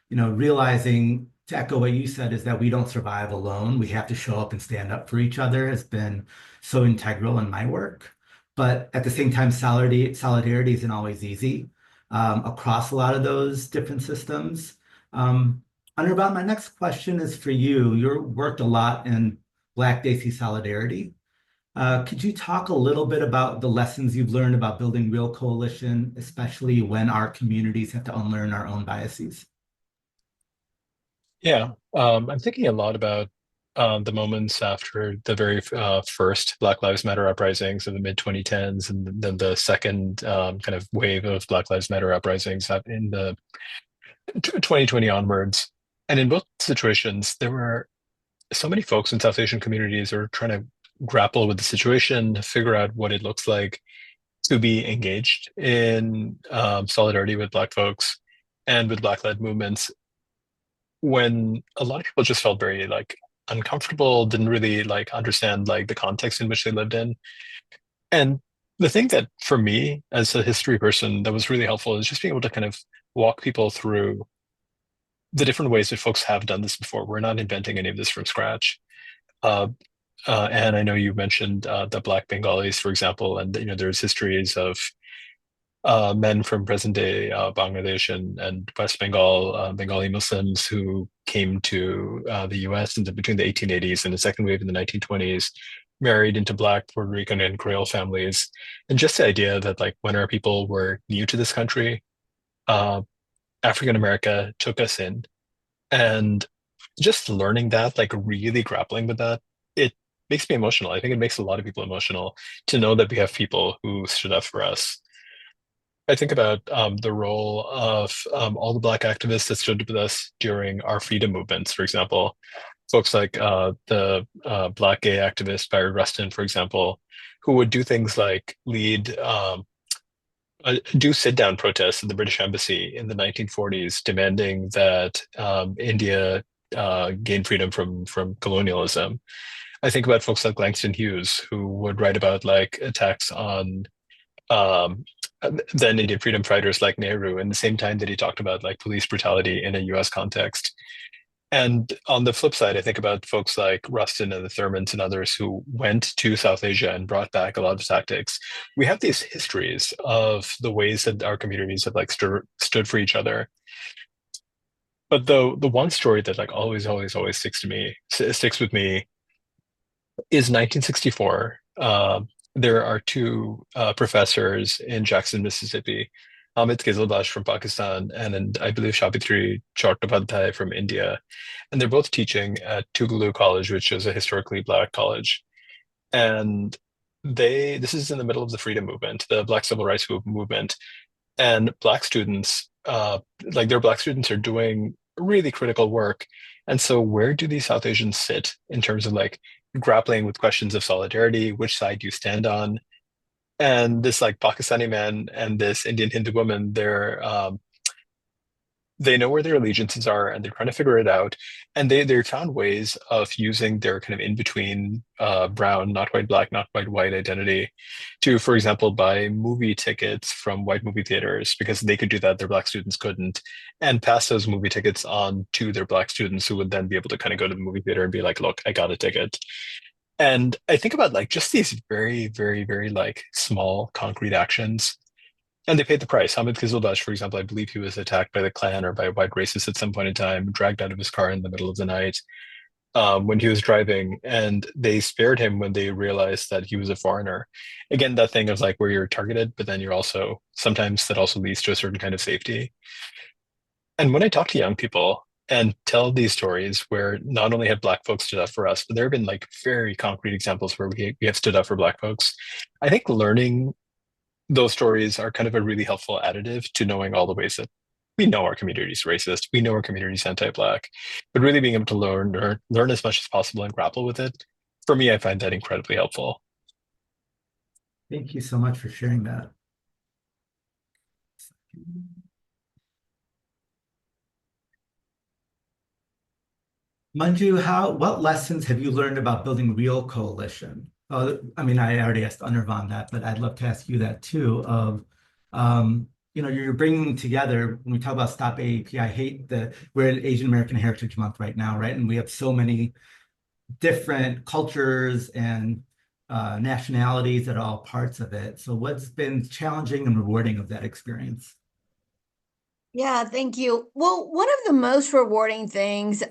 realizing to echo what you said, is that we don't survive alone. We have to show up and stand up for each other has been so integral in my work. But at the same time, solidarity isn't always easy across a lot of those different systems. Anirvan, my next question is for you. You worked a lot in Black Desi solidarity. Could you talk a little bit about the lessons you've learned about building real coalition, especially when our communities have to unlearn our own biases? Yeah, I'm thinking a lot about the moments after the very first Black Lives Matter uprisings in the mid 2010s, and then the second kind of wave of Black Lives Matter uprisings in the 2020 onwards. And in both situations, there were so many folks in South Asian communities who are trying to grapple with the situation, figure out what it looks like to be engaged in solidarity with Black folks and with Black-led movements, when a lot of people just felt very like uncomfortable, didn't really like understand like the context in which they lived in. And the thing that for me as a history person that was really helpful is just being able to kind of walk people through the different ways that folks have done this before. We're not inventing any of this from scratch. Uh, and I know you mentioned the Black Bengalis, for example, and there's histories of men from present-day Bangladesh and West Bengal, Bengali Muslims who came to the U.S. Between the 1880s and the second wave in the 1920s, married into Black, Puerto Rican, and Creole families. And just the idea that like when our people were new to this country, African America took us in, and just learning that, like really grappling with that, it makes me emotional. I think it makes a lot of people emotional to know that we have people who stood up for us. I think about the role of all the Black activists that stood with us during our freedom movements, for example. Folks like the Black gay activist Barry Rustin, for example, who would do things like do sit-down protests at the British Embassy in the 1940s, demanding that India gain freedom from colonialism. I think about folks like Langston Hughes, who would write about like attacks on um, then Indian freedom fighters like Nehru, in the same time that he talked about like police brutality in a US context. And on the flip side, I think about folks like Rustin and the Thurmans and others who went to South Asia and brought back a lot of tactics. We have these histories of the ways that our communities have like stood for each other. But the one story that like always sticks with me is 1964. There are two professors in Jackson, Mississippi, Amit Kizilbash from Pakistan and I believe Shabitri Chattopadhyay from India. And they're both teaching at Tougaloo College, which is a historically Black college. And this is in the middle of the freedom movement, the Black Civil Rights movement. And Black students, like their Black students are doing really critical work. And so where do these South Asians sit in terms of like grappling with questions of solidarity? Which side do you stand on? And this like Pakistani man and this Indian Hindu woman, they know where their allegiances are and they're trying to figure it out. And they found ways of using their kind of in between brown, not quite Black, not quite white identity to, for example, buy movie tickets from white movie theaters because they could do that, their Black students couldn't, and pass those movie tickets on to their Black students who would then be able to kind of go to the movie theater and be like, look, I got a ticket. And I think about like just these very like small concrete actions, and they paid the price. Hamid Kizilbash, for example, I believe he was attacked by the Klan or by white racists at some point in time, dragged out of his car in the middle of the night when he was driving, and they spared him when they realized that he was a foreigner. Again, that thing of like where you're targeted, but then you're also sometimes that also leads to a certain kind of safety. And when I talk to young people and tell these stories where not only have Black folks stood up for us, but there have been like very concrete examples where we have stood up for Black folks, I think learning those stories are kind of a really helpful additive to knowing all the ways that we know our community is racist, we know our community is anti-Black, but really being able to learn as much as possible and grapple with it, for me, I find that incredibly helpful. Thank you so much for sharing that. Manju, what lessons have you learned about building real coalition? I mean, I already asked Anirvan that, but I'd love to ask you that too, of you're bringing together, when we talk about Stop AAPI, I hate that we're in Asian American Heritage Month right now, right? And we have so many different cultures and nationalities that are all parts of it. So what's been challenging and rewarding of that experience? Yeah, thank you. Well, one of the most rewarding things,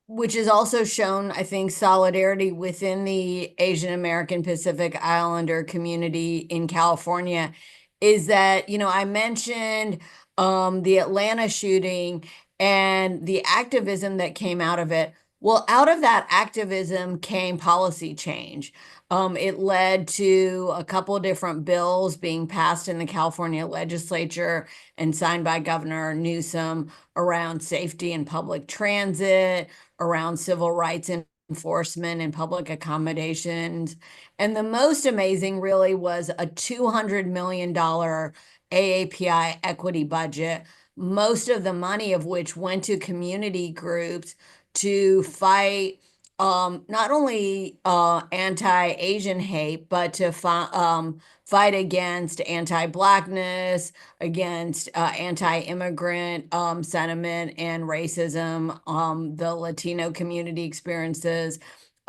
which has also shown, I think, solidarity within the Asian American Pacific Islander community in California, is that, I mentioned the Atlanta shooting and the activism that came out of it. Well, out of that activism came policy change. It led to a couple different bills being passed in the California legislature and signed by Governor Newsom around safety and public transit, around civil rights enforcement and public accommodations. And the most amazing really was a $200 million AAPI equity budget, most of the money of which went to community groups to fight not only anti-Asian hate, but to fight against anti-Blackness, against anti-immigrant sentiment and racism the Latino community experiences,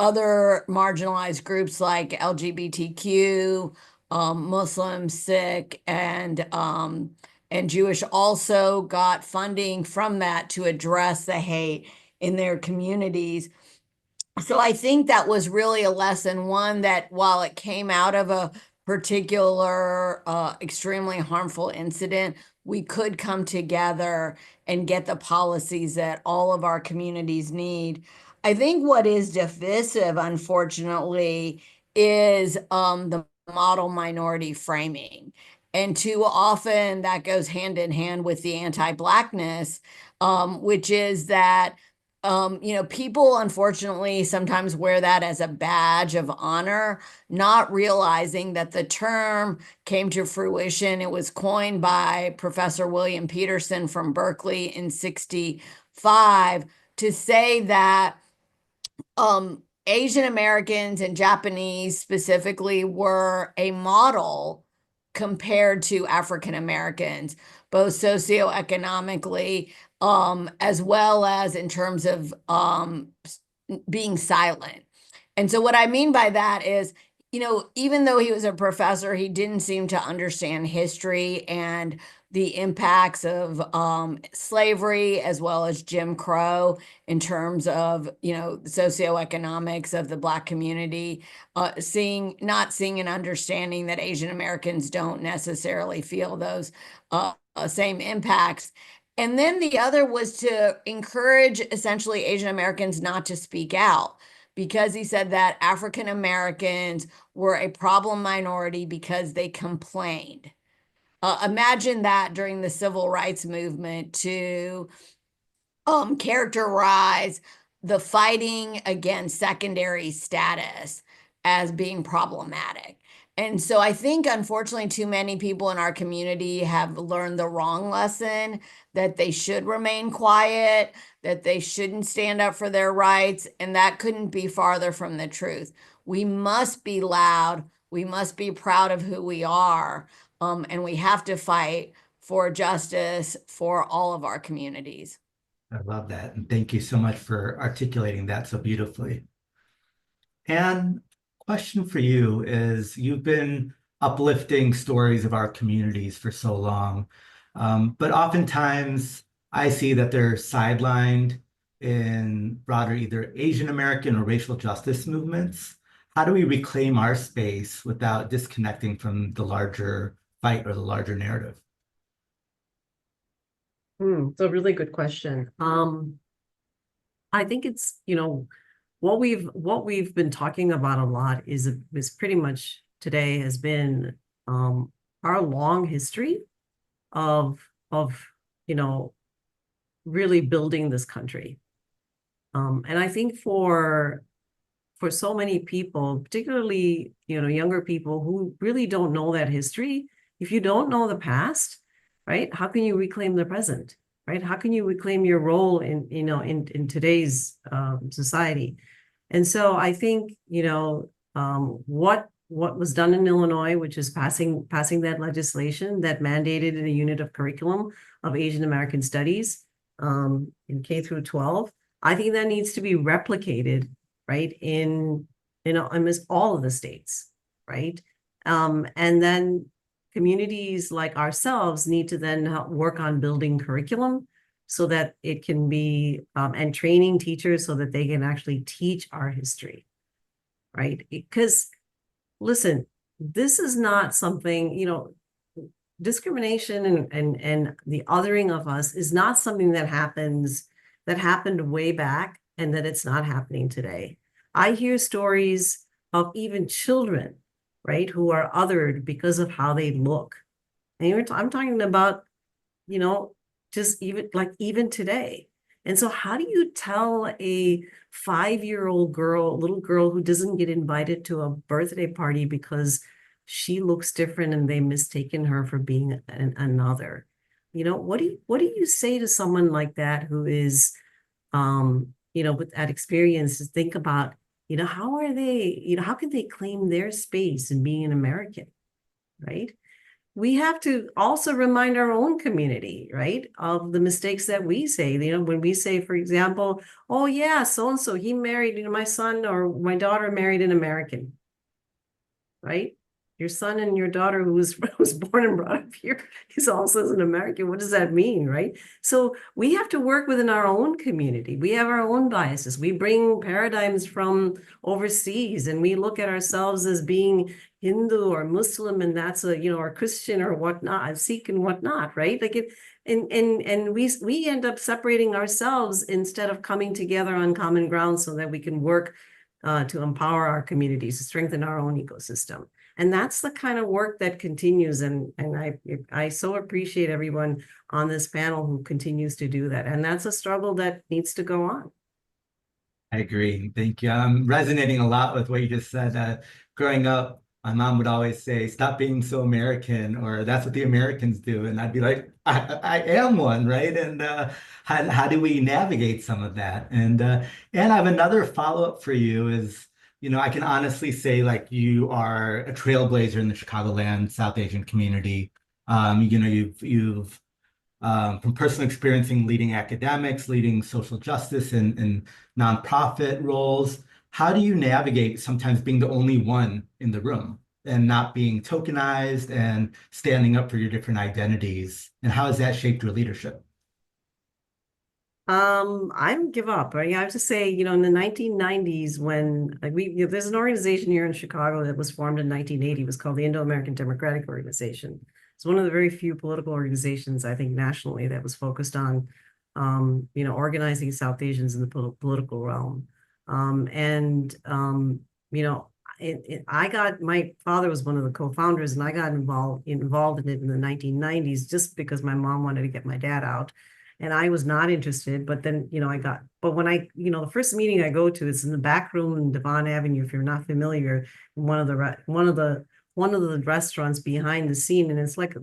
other marginalized groups like LGBTQ, Muslim, Sikh, and Jewish also got funding from that to address the hate in their communities. So I think that was really a lesson, one that while it came out of a particular extremely harmful incident, we could come together and get the policies that all of our communities need. I think what is divisive, unfortunately, is the model minority framing. And too often that goes hand in hand with the anti-Blackness, which is that people unfortunately sometimes wear that as a badge of honor, not realizing that the term came to fruition. It was coined by Professor William Peterson from Berkeley in 1965 to say that Asian Americans and Japanese specifically were a model compared to African Americans, both socioeconomically, as well as in terms of being silent. And so what I mean by that is, even though he was a professor, he didn't seem to understand history and the impacts of slavery as well as Jim Crow in terms of, socioeconomics of the Black community, not seeing and understanding that Asian Americans don't necessarily feel those same impacts. And then the other was to encourage essentially Asian Americans not to speak out, because he said that African Americans were a problem minority because they complained. Imagine that during the civil rights movement to characterize the fighting against secondary status as being problematic. And so I think, unfortunately, too many people in our community have learned the wrong lesson, that they should remain quiet, that they shouldn't stand up for their rights, and that couldn't be farther from the truth. We must be loud. We must be proud of who we are, and we have to fight for justice for all of our communities. I love that. And thank you so much for articulating that so beautifully. And question for you is, you've been uplifting stories of our communities for so long, but oftentimes I see that they're sidelined in broader either Asian American or racial justice movements. How do we reclaim our space without disconnecting from the larger fight or the larger narrative? It's a really good question. I think it's, what we've been talking about a lot is pretty much today has been our long history of really building this country. And I think for so many people, particularly younger people who really don't know that history, if you don't know the past, right, how can you reclaim the present? Right? How can you reclaim your role in today's society? And so I think, what what was done in Illinois, which is passing that legislation that mandated a unit of curriculum of Asian American studies in K through 12. I think that needs to be replicated, right, in almost all of the states, right? And then communities like ourselves need to then help work on building curriculum so that it can be, and training teachers so that they can actually teach our history, right? Because listen, this is not something, discrimination and the othering of us is not something that happened way back and that it's not happening today. I hear stories of even children, right, who are othered because of how they look. And I'm talking about, just even today. And so how do you tell a 5-year-old girl, little girl who doesn't get invited to a birthday party because she looks different and they mistaken her for being another? What do you say to someone like that who is, with that experience, to think about, how are they, how can they claim their space in being an American, right? We have to also remind our own community, right, of the mistakes that we say. When we say, for example, oh yeah, so-and-so, he married, my son or my daughter married an American, right? Your son and your daughter who was born and brought up here is also an American. What does that mean, right? So we have to work within our own community. We have our own biases. We bring paradigms from overseas and we look at ourselves as being Hindu or Muslim, and that's or Christian or whatnot, Sikh and whatnot, right? And we end up separating ourselves instead of coming together on common ground so that we can work to empower our communities, to strengthen our own ecosystem. And that's the kind of work that continues. And I so appreciate everyone on this panel who continues to do that. And that's a struggle that needs to go on. I agree. Thank you. I'm resonating a lot with what you just said. Growing up, my mom would always say, "Stop being so American," or "That's what the Americans do." And I'd be like, I am one, right? And how do we navigate some of that? And I have another follow-up for you is, I can honestly say like you are a trailblazer in the Chicagoland South Asian community. You've from personal experiencing leading academics, leading social justice and nonprofit roles. How do you navigate sometimes being the only one in the room and not being tokenized and standing up for your different identities? And how has that shaped your leadership? I don't give up. I have to say, in the 1990s, when there's an organization here in Chicago that was formed in 1980, it was called the Indo-American Democratic Organization. It's one of the very few political organizations, I think, nationally that was focused on, organizing South Asians in the political realm. My father was one of the co-founders, and I got involved in it in the 1990s just because my mom wanted to get my dad out. And I was not interested, but then, but when the first meeting I go to, it's in the back room in Devon Avenue. If you're not familiar, one of the restaurants behind the scene. And it's like,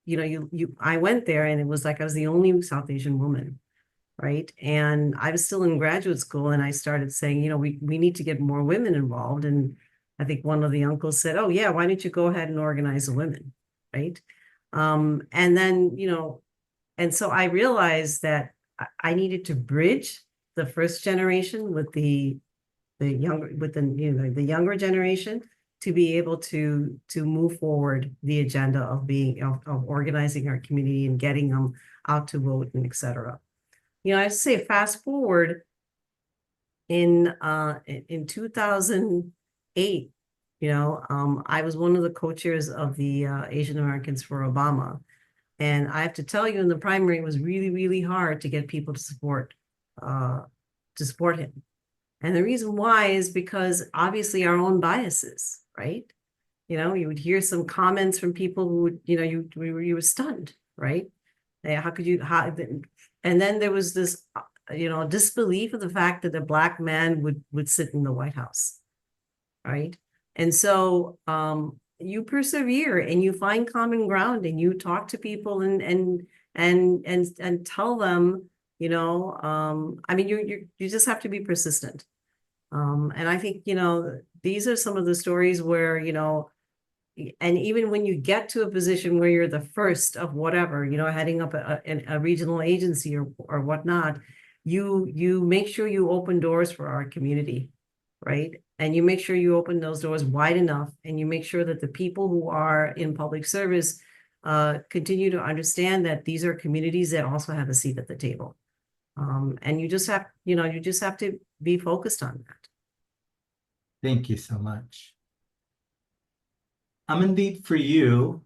I went there and it was like, I was the only South Asian woman. Right. And I was still in graduate school and I started saying, we need to get more women involved. And I think one of the uncles said, oh yeah, why don't you go ahead and organize the women? Right. And then, and so I realized that I needed to bridge the first generation with the younger generation to be able to move forward the agenda of organizing our community and getting them out to vote and et cetera. I say fast forward in 2008, I was one of the co-chairs of the Asian Americans for Obama. And I have to tell you, in the primary, it was really, really hard to get people to support him. And the reason why is because obviously our own biases, right? You would hear some comments from people who would, you were stunned, right? How could you, and then there was this, disbelief of the fact that a Black man would sit in the White House, right? And so, you persevere and you find common ground and you talk to people and tell them, you just have to be persistent. And I think, these are some of the stories where, and even when you get to a position where you're the first of whatever, heading up a regional agency or whatnot, you make sure you open doors for our community, right? And you make sure you open those doors wide enough, and you make sure that the people who are in public service continue to understand that these are communities that also have a seat at the table. And you just have to be focused on that. Thank you so much. Amandeep, for you,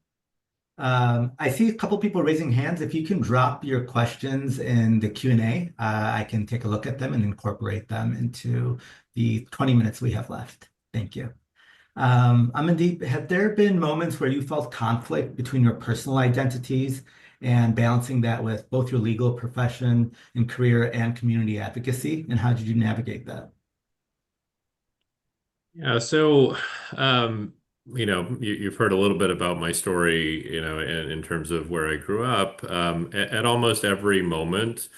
I see a couple people raising hands. If you can drop your questions in the Q&A, I can take a look at them and incorporate them into the 20 minutes we have left. Thank you. Amandeep, have there been moments where you felt conflict between your personal identities and balancing that with both your legal profession and career and community advocacy? And how did you navigate that? Yeah, so you've heard a little bit about my story, in terms of where I grew up. At almost every moment,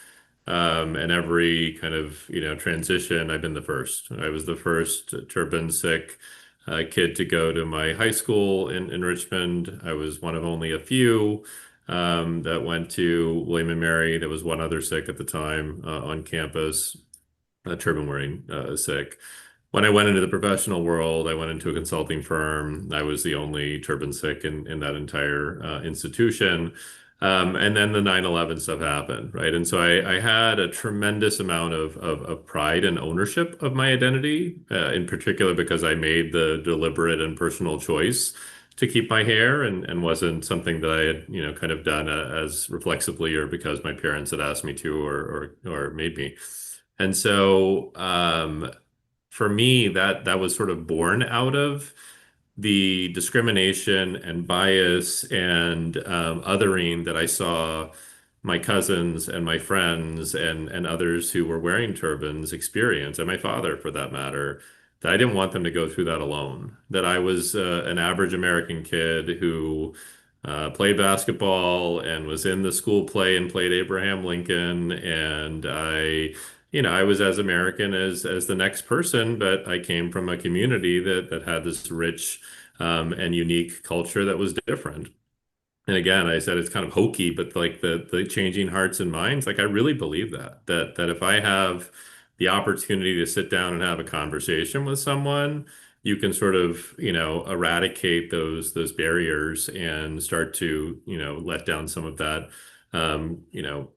and every kind of, transition, I've been the first. I was the first turban Sikh kid to go to my high school in Richmond. I was one of only a few that went to William and Mary. There was one other Sikh at the time on campus, turban wearing Sikh. When I went into the professional world, I went into a consulting firm. I was the only turban Sikh in that entire institution. And then the 9/11 stuff happened, right? And so I had a tremendous amount of pride and ownership of my identity, in particular because I made the deliberate and personal choice to keep my hair, and wasn't something that I had, kind of done as reflexively or because my parents had asked me to or made me. And so, for me, that was sort of born out of the discrimination and bias and othering that I saw my cousins and my friends and others who were wearing turbans experience, and my father for that matter, that I didn't want them to go through that alone. That I was an average American kid who played basketball and was in the school play and played Abraham Lincoln, and I was as American as the next person, but I came from a community that had this rich and unique culture that was different. And again, I said it's kind of hokey, but like the changing hearts and minds, like I really believe that if I have the opportunity to sit down and have a conversation with someone, you can sort of, eradicate those barriers and start to, let down some of that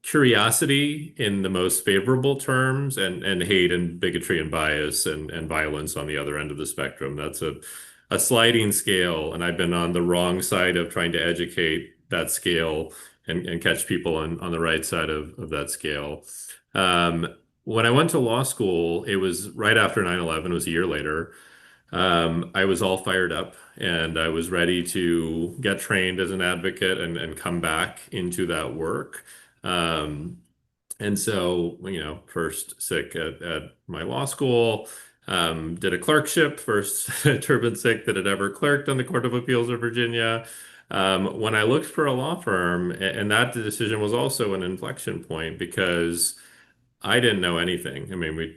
curiosity in the most favorable terms, and hate and bigotry and bias and violence on the other end of the spectrum. That's a sliding scale, and I've been on the wrong side of trying to educate that scale and catch people on the right side of that scale. When I went to law school, it was right after 9/11, it was a year later. I was all fired up and I was ready to get trained as an advocate and come back into that work. And so, first Sikh at my law school, did a clerkship, first turban Sikh that had ever clerked on the Court of Appeals of Virginia. When I looked for a law firm, and that decision was also an inflection point because I didn't know anything. I mean,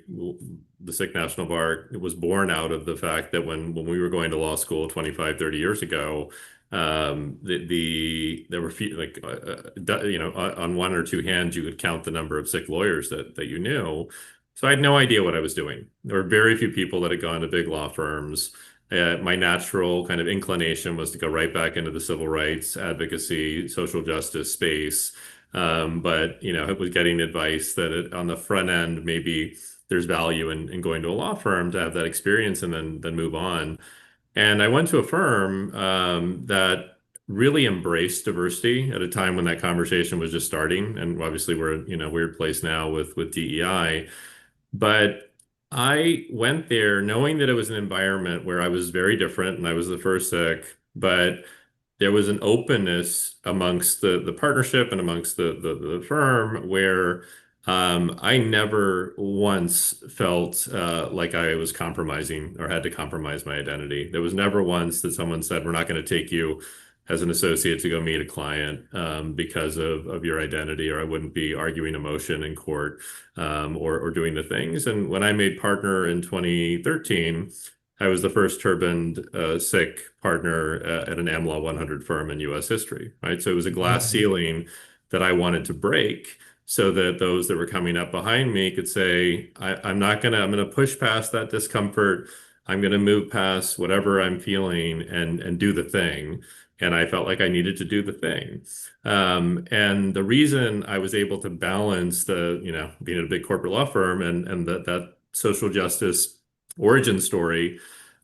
the Sikh National Bar, it was born out of the fact that when we were going to law school 25, 30 years ago, there were few, like, on one or two hands, you could count the number of Sikh lawyers that you knew. So I had no idea what I was doing. There were very few people that had gone to big law firms. My natural kind of inclination was to go right back into the civil rights advocacy, social justice space. But it was getting advice that on the front end, maybe there's value in going to a law firm to have that experience and then move on. And I went to a firm that really embraced diversity at a time when that conversation was just starting. And obviously we're in a weird place now with DEI. But I went there knowing that it was an environment where I was very different and I was the first Sikh, but there was an openness amongst the partnership and amongst the firm where I never once felt like I was compromising or had to compromise my identity. There was never once that someone said, "We're not going to take you as an associate to go meet a client because of your identity, or I wouldn't be arguing a motion in court or doing the things. And when I made partner in 2013, I was the first turbaned Sikh partner at an AmLaw 100 firm in U.S. history, right? So it was a glass ceiling that I wanted to break so that those that were coming up behind me could say, I'm gonna push past that discomfort. I'm gonna move past whatever I'm feeling and do the thing. And I felt like I needed to do the thing. And the reason I was able to balance being at a big corporate law firm and that social justice origin story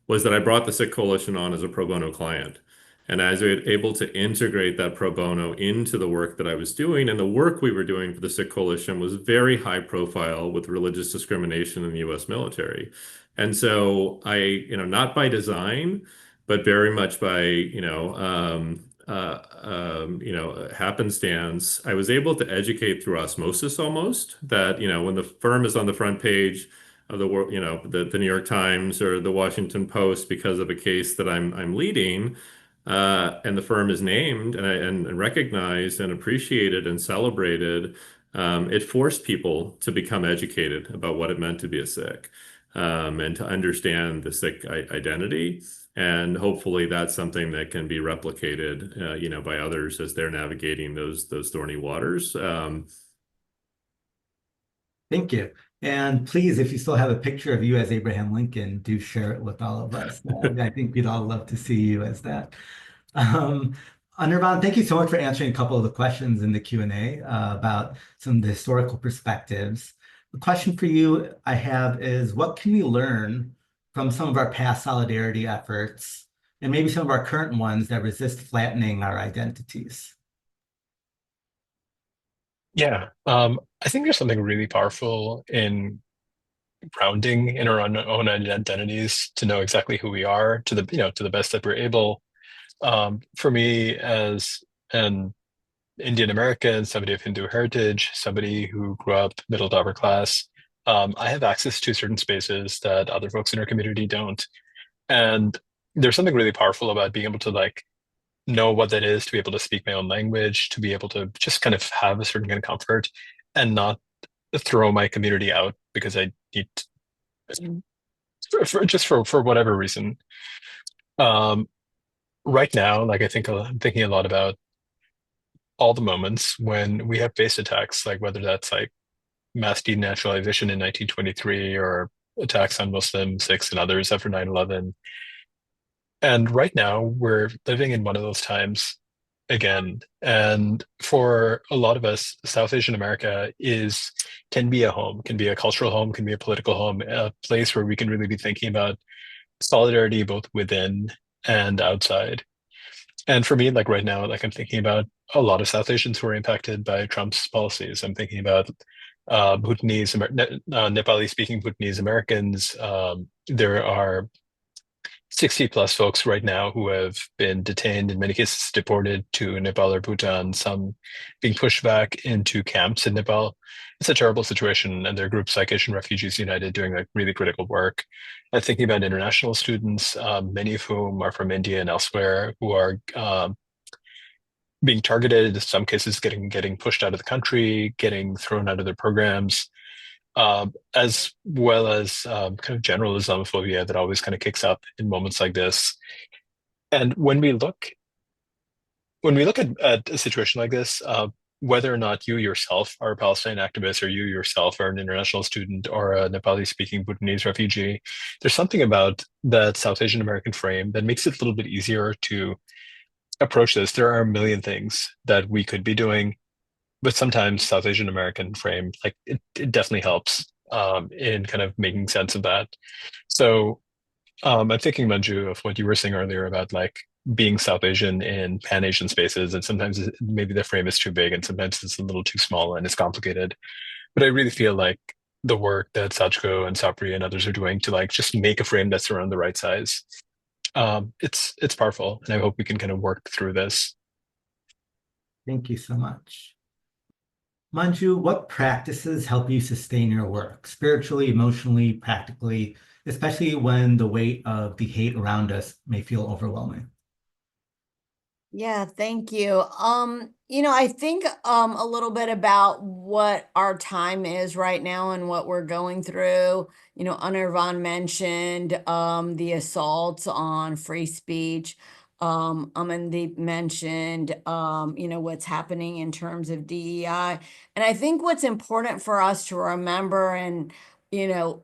was that I brought the Sikh Coalition on as a pro bono client. And as I was able to integrate that pro bono into the work that I was doing, and the work we were doing for the Sikh Coalition was very high profile with religious discrimination in the US military. And so not by design, but very much by, happenstance, I was able to educate through osmosis almost that, when the firm is on the front page of the world, the New York Times or the Washington Post because of a case that I'm leading, and the firm is named and recognized and appreciated and celebrated, it forced people to become educated about what it meant to be a Sikh, and to understand the Sikh identity. And hopefully that's something that can be replicated, by others as they're navigating those thorny waters. Thank you. And please, if you still have a picture of you as Abraham Lincoln, do share it with all of us. I think we'd all love to see you as that. Anirvan, thank you so much for answering a couple of the questions in the Q&A about some of the historical perspectives. The question for you I have is, what can we learn from some of our past solidarity efforts and maybe some of our current ones that resist flattening our identities? Yeah, I think there's something really powerful in grounding in our own identities to know exactly who we are to the best that we're able. For me, as an Indian American, somebody of Hindu heritage, somebody who grew up middle to upper class, I have access to certain spaces that other folks in our community don't. And there's something really powerful about being able to know what that is, to be able to speak my own language, to be able to just kind of have a certain kind of comfort and not throw my community out because I need for whatever reason. Right now, I think I'm thinking a lot about all the moments when we have faced attacks, whether that's mass denaturalization in 1923 or attacks on Muslims, Sikhs, and others after 9/11. And right now, we're living in one of those times again. And for a lot of us, South Asian America can be a home, can be a cultural home, can be a political home, a place where we can really be thinking about solidarity both within and outside. And for me, right now, I'm thinking about a lot of South Asians who are impacted by Trump's policies. I'm thinking about Bhutanese, Nepali-speaking Bhutanese Americans. There are 60 plus folks right now who have been detained, in many cases deported to Nepal or Bhutan, some being pushed back into camps in Nepal. It's a terrible situation, and there are groups like Asian Refugees United doing really critical work. I'm thinking about international students, many of whom are from India and elsewhere, who are being targeted, in some cases getting pushed out of the country, getting thrown out of their programs. As well as kind of general Islamophobia that always kind of kicks up in moments like this. And when we look at a situation like this, whether or not you yourself are a Palestine activist or you yourself are an international student or a Nepali-speaking Bhutanese refugee, there's something about that South Asian American frame that makes it a little bit easier to approach this. There are a million things that we could be doing, but sometimes South Asian American frame, it definitely helps in kind of making sense of that. So I'm thinking, Manju, of what you were saying earlier about being South Asian in Pan-Asian spaces, and sometimes maybe the frame is too big and sometimes it's a little too small and it's complicated. But I really feel like the work that Sajko and SAAPRI and others are doing to just make a frame that's around the right size, it's powerful, and I hope we can kind of work through this. Thank you so much. Manju, what practices help you sustain your work, spiritually, emotionally, practically, especially when the weight of the hate around us may feel overwhelming? Yeah, thank you. I think a little bit about what our time is right now and what we're going through. Anirvan mentioned the assaults on free speech. Amandeep mentioned what's happening in terms of DEI. And I think what's important for us to remember and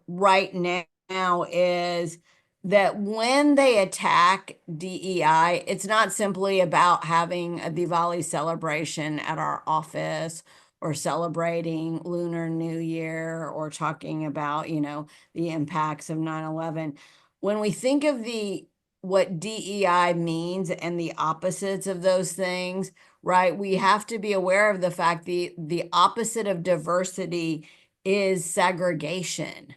right now is that when they attack DEI, it's not simply about having a Diwali celebration at our office or celebrating Lunar New Year or talking about, the impacts of 9/11. When we think of what DEI means and the opposites of those things, right? We have to be aware of the fact the opposite of diversity is segregation,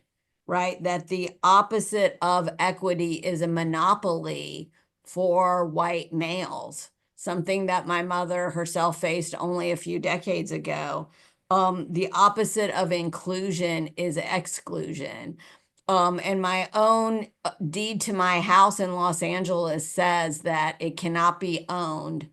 right? That the opposite of equity is a monopoly for white males, something that my mother herself faced only a few decades ago. The opposite of inclusion is exclusion. And my own deed to my house in Los Angeles says that it cannot be owned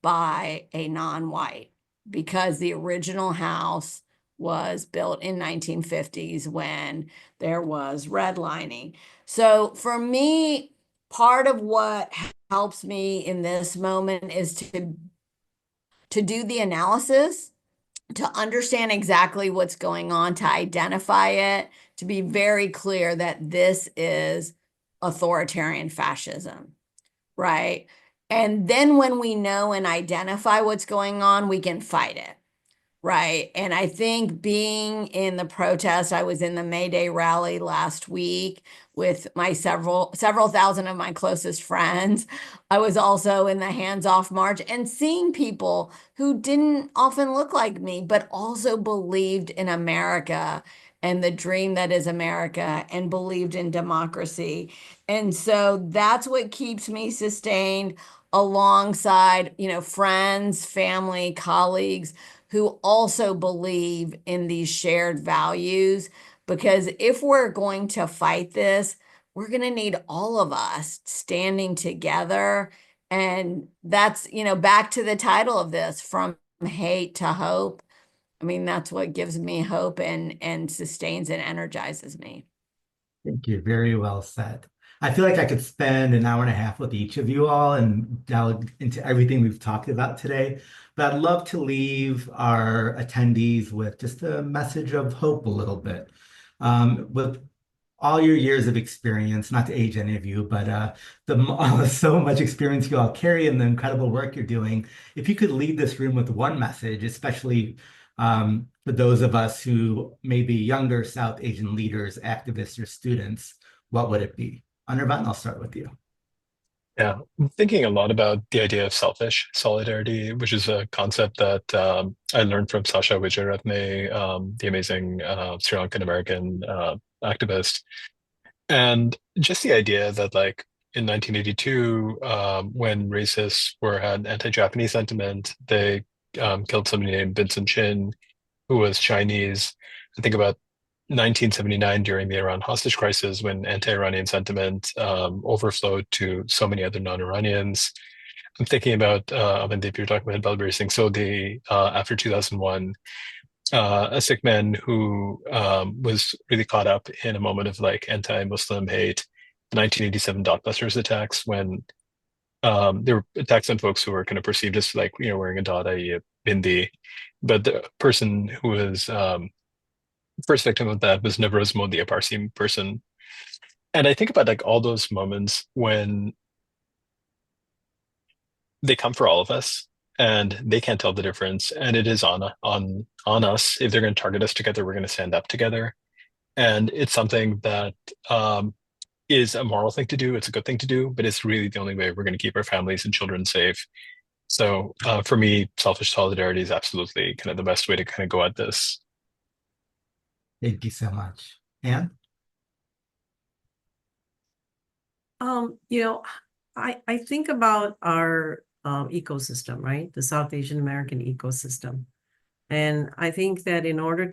by a non-white because the original house was built in 1950s when there was redlining. So for me, part of what helps me in this moment is to do the analysis, to understand exactly what's going on, to identify it, to be very clear that this is authoritarian fascism, right? And then when we know and identify what's going on, we can fight it. Right. And I think being in the protest, I was in the May Day rally last week with my several thousand of my closest friends. I was also in the Hands Off March and seeing people who didn't often look like me, but also believed in America and the dream that is America and believed in democracy. And so that's what keeps me sustained alongside, friends, family, colleagues who also believe in these shared values. Because if we're going to fight this, we're going to need all of us standing together. And that's, back to the title of this, From Hate to Hope. I mean, that's what gives me hope and sustains and energizes me. Thank you. Very well said. I feel like I could spend an hour and a half with each of you all and delve into everything we've talked about today. But I'd love to leave our attendees with just a message of hope a little bit. With all your years of experience, not to age any of you, but so much experience you all carry and the incredible work you're doing, if you could leave this room with one message, especially for those of us who may be younger South Asian leaders, activists, or students, what would it be? Anirvan, I'll start with you. Yeah, I'm thinking a lot about the idea of selfish solidarity, which is a concept that I learned from Sasha Wijeratne, the amazing Sri Lankan American activist. And just the idea that, like, in 1982, when racists had anti-Japanese sentiment, they killed somebody named Vincent Chin, who was Chinese. I think about 1979 during the Iran hostage crisis, when anti-Iranian sentiment overflowed to so many other non-Iranians. I'm thinking about Amandeep, you're talking about Balbir Singh Sodhi after 2001, a Sikh man who was really caught up in a moment of like anti-Muslim hate, the 1987 Dotbusters attacks, when there were attacks on folks who were kind of perceived as like, wearing a dot, i.e. a bindi. But the person who was first victim of that was Navroz Modi, a Parsi person. And I think about like all those moments when they come for all of us and they can't tell the difference. And it is on us. If they're going to target us together, we're going to stand up together. And it's something that is a moral thing to do. It's a good thing to do, but it's really the only way we're going to keep our families and children safe. So for me, selfish solidarity is absolutely kind of the best way to kind of go at this. Thank you so much. Anne? I think about our ecosystem, right? The South Asian American ecosystem. And I think that in order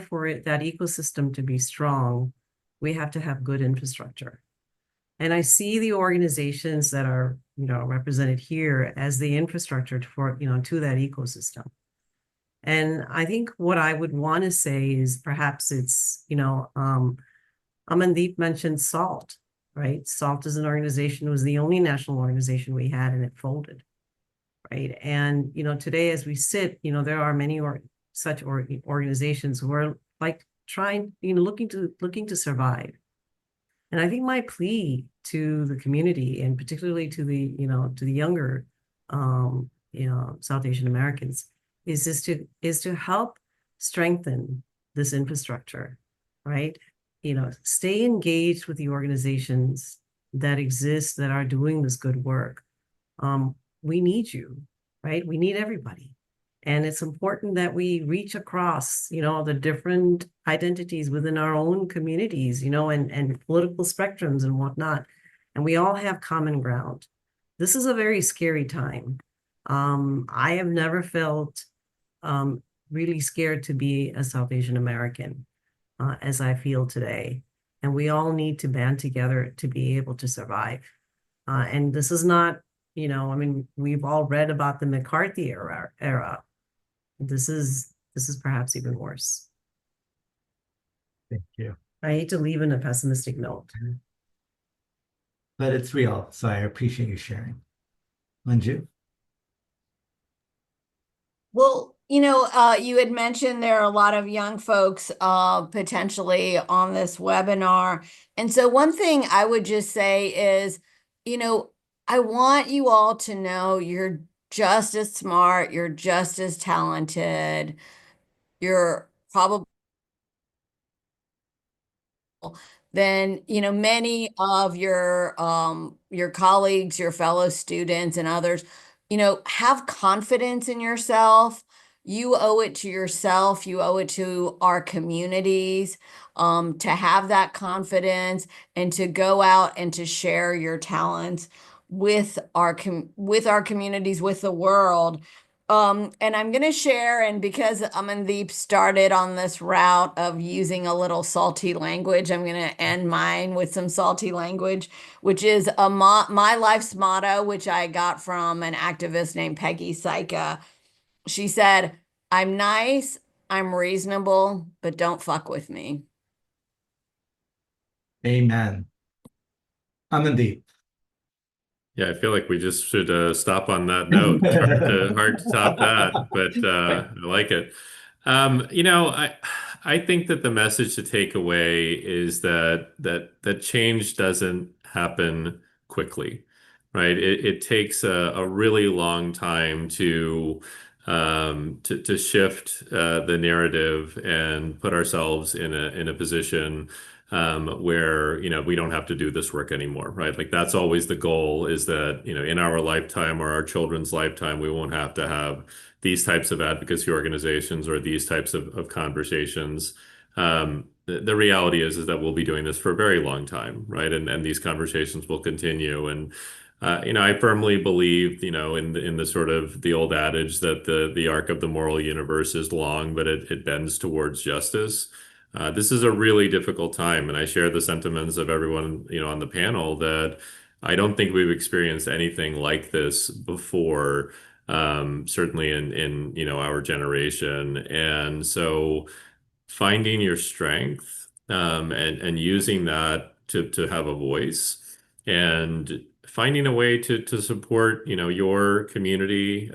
for that ecosystem to be strong, we have to have good infrastructure. And I see the organizations that are, represented here as the infrastructure for, to that ecosystem. And I think what I would want to say is perhaps it's, Amandeep mentioned SALT, right? SALT as an organization was the only national organization we had, and it folded, right? And, today as we sit, there are many such organizations who are like trying, looking to survive. And I think my plea to the community, and particularly to the younger, South Asian Americans, is to help strengthen this infrastructure, right? Stay engaged with the organizations that exist, that are doing this good work. We need you, right? We need everybody. And it's important that we reach across, the different identities within our own communities, and political spectrums and whatnot. And we all have common ground. This is a very scary time. I have never felt really scared to be a South Asian American as I feel today. And we all need to band together to be able to survive. And this is not, we've all read about the McCarthy era. This is perhaps even worse. Thank you. I hate to leave in a pessimistic note. But it's real, so I appreciate you sharing. Manju? Well, you had mentioned there are a lot of young folks potentially on this webinar. And so one thing I would just say is, I want you all to know you're just as smart, you're just as talented, you're probably than many of your colleagues, your fellow students, and others. Have confidence in yourself. You owe it to yourself, you owe it to our communities, to have that confidence and to go out and to share your talents with our communities, with the world. And I'm going to share, and because Amandeep started on this route of using a little salty language, I'm going to end mine with some salty language, which is my life's motto, which I got from an activist named Peggy Syka. She said, "I'm nice, I'm reasonable, but don't fuck with me." Amen. Amandeep. Yeah, I feel like we just should stop on that note. It's hard to top that, but I like it. I think that the message to take away is that change doesn't happen quickly, right? It takes a really long time to shift the narrative and put ourselves in a position where we don't have to do this work anymore, right? Like that's always the goal, is that in our lifetime or our children's lifetime, we won't have to have these types of advocacy organizations or these types of conversations. The reality is that we'll be doing this for a very long time, right? And these conversations will continue. And I firmly believe, in the sort of the old adage that the arc of the moral universe is long, but it bends towards justice. This is a really difficult time, and I share the sentiments of everyone, on the panel, that I don't think we've experienced anything like this before, certainly in our generation. And so finding your strength, and using that to have a voice, and finding a way to support your community,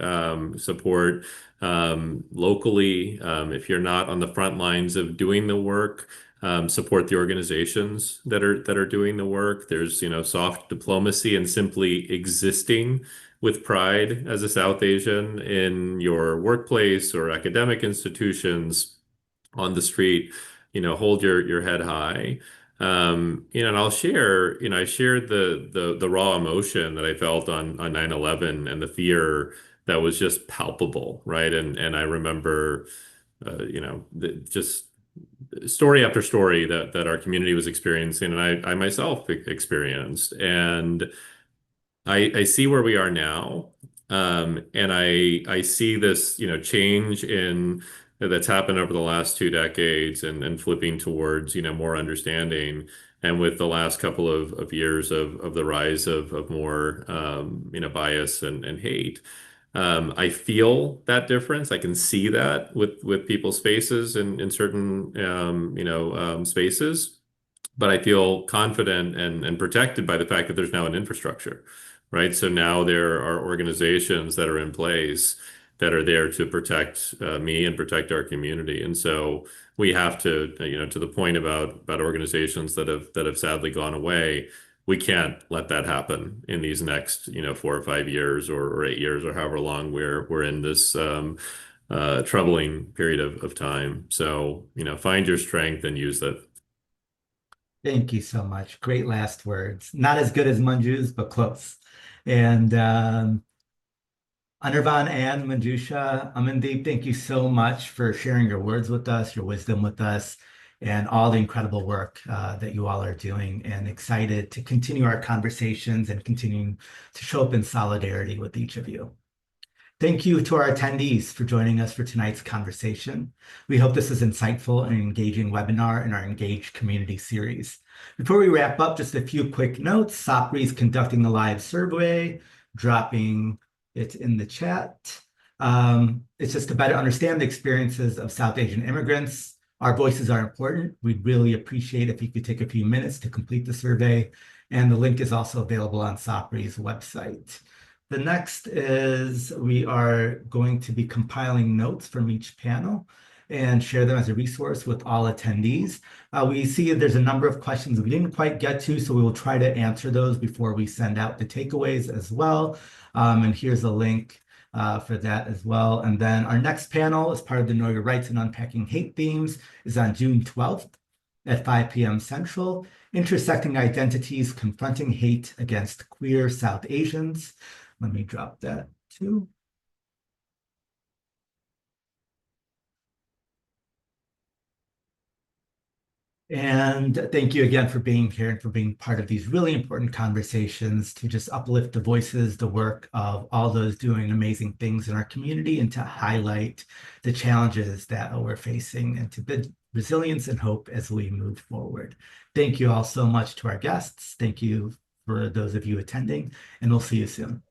support locally, if you're not on the front lines of doing the work, support the organizations that are doing the work. There's soft diplomacy and simply existing with pride as a South Asian in your workplace or academic institutions, on the street. Hold your head high. And I'll share, I shared the raw emotion that I felt on 9/11, and the fear that was just palpable, right? And I remember, just story after story that our community was experiencing, and I myself experienced. And I see where we are now, and I see this change in that's happened over the last 2 decades and flipping towards, more understanding. And with the last couple of years of the rise of more, bias and hate, I feel that difference. I can see that with people's faces in certain, spaces, but I feel confident and protected by the fact that there's now an infrastructure, right? So now there are organizations that are in place that are there to protect me and protect our community. And so we have to, to the point about organizations that have sadly gone away, we can't let that happen in these next, 4 or 5 years or 8 years or however long we're in this troubling period of time. So, find your strength and use that. Thank you so much. Great last words. Not as good as Manju's, but close. And Anirvan and Manjusha, Amandeep, thank you so much for sharing your words with us, your wisdom with us, and all the incredible work that you all are doing. And excited to continue our conversations and continuing to show up in solidarity with each of you. Thank you to our attendees for joining us for tonight's conversation. We hope this is insightful and engaging webinar in our Engaged Community series. Before we wrap up, just a few quick notes. SAAPRI is conducting a live survey, dropping it in the chat. It's just to better understand the experiences of South Asian immigrants. Our voices are important. We'd really appreciate if you could take a few minutes to complete the survey. And the link is also available on SAAPRI's website. The next is we are going to be compiling notes from each panel and share them as a resource with all attendees. We see there's a number of questions we didn't quite get to, so we will try to answer those before we send out the takeaways as well. And here's a link for that as well. And then our next panel, as part of the Know Your Rights and Unpacking Hate Themes, is on June 12th at 5 p.m. Central, Intersecting Identities, Confronting Hate Against Queer South Asians. Let me drop that too. And thank you again for being here and for being part of these really important conversations to just uplift the voices, the work of all those doing amazing things in our community and to highlight the challenges that we're facing and to build resilience and hope as we move forward. Thank you all so much to our guests. Thank you for those of you attending, and we'll see you soon.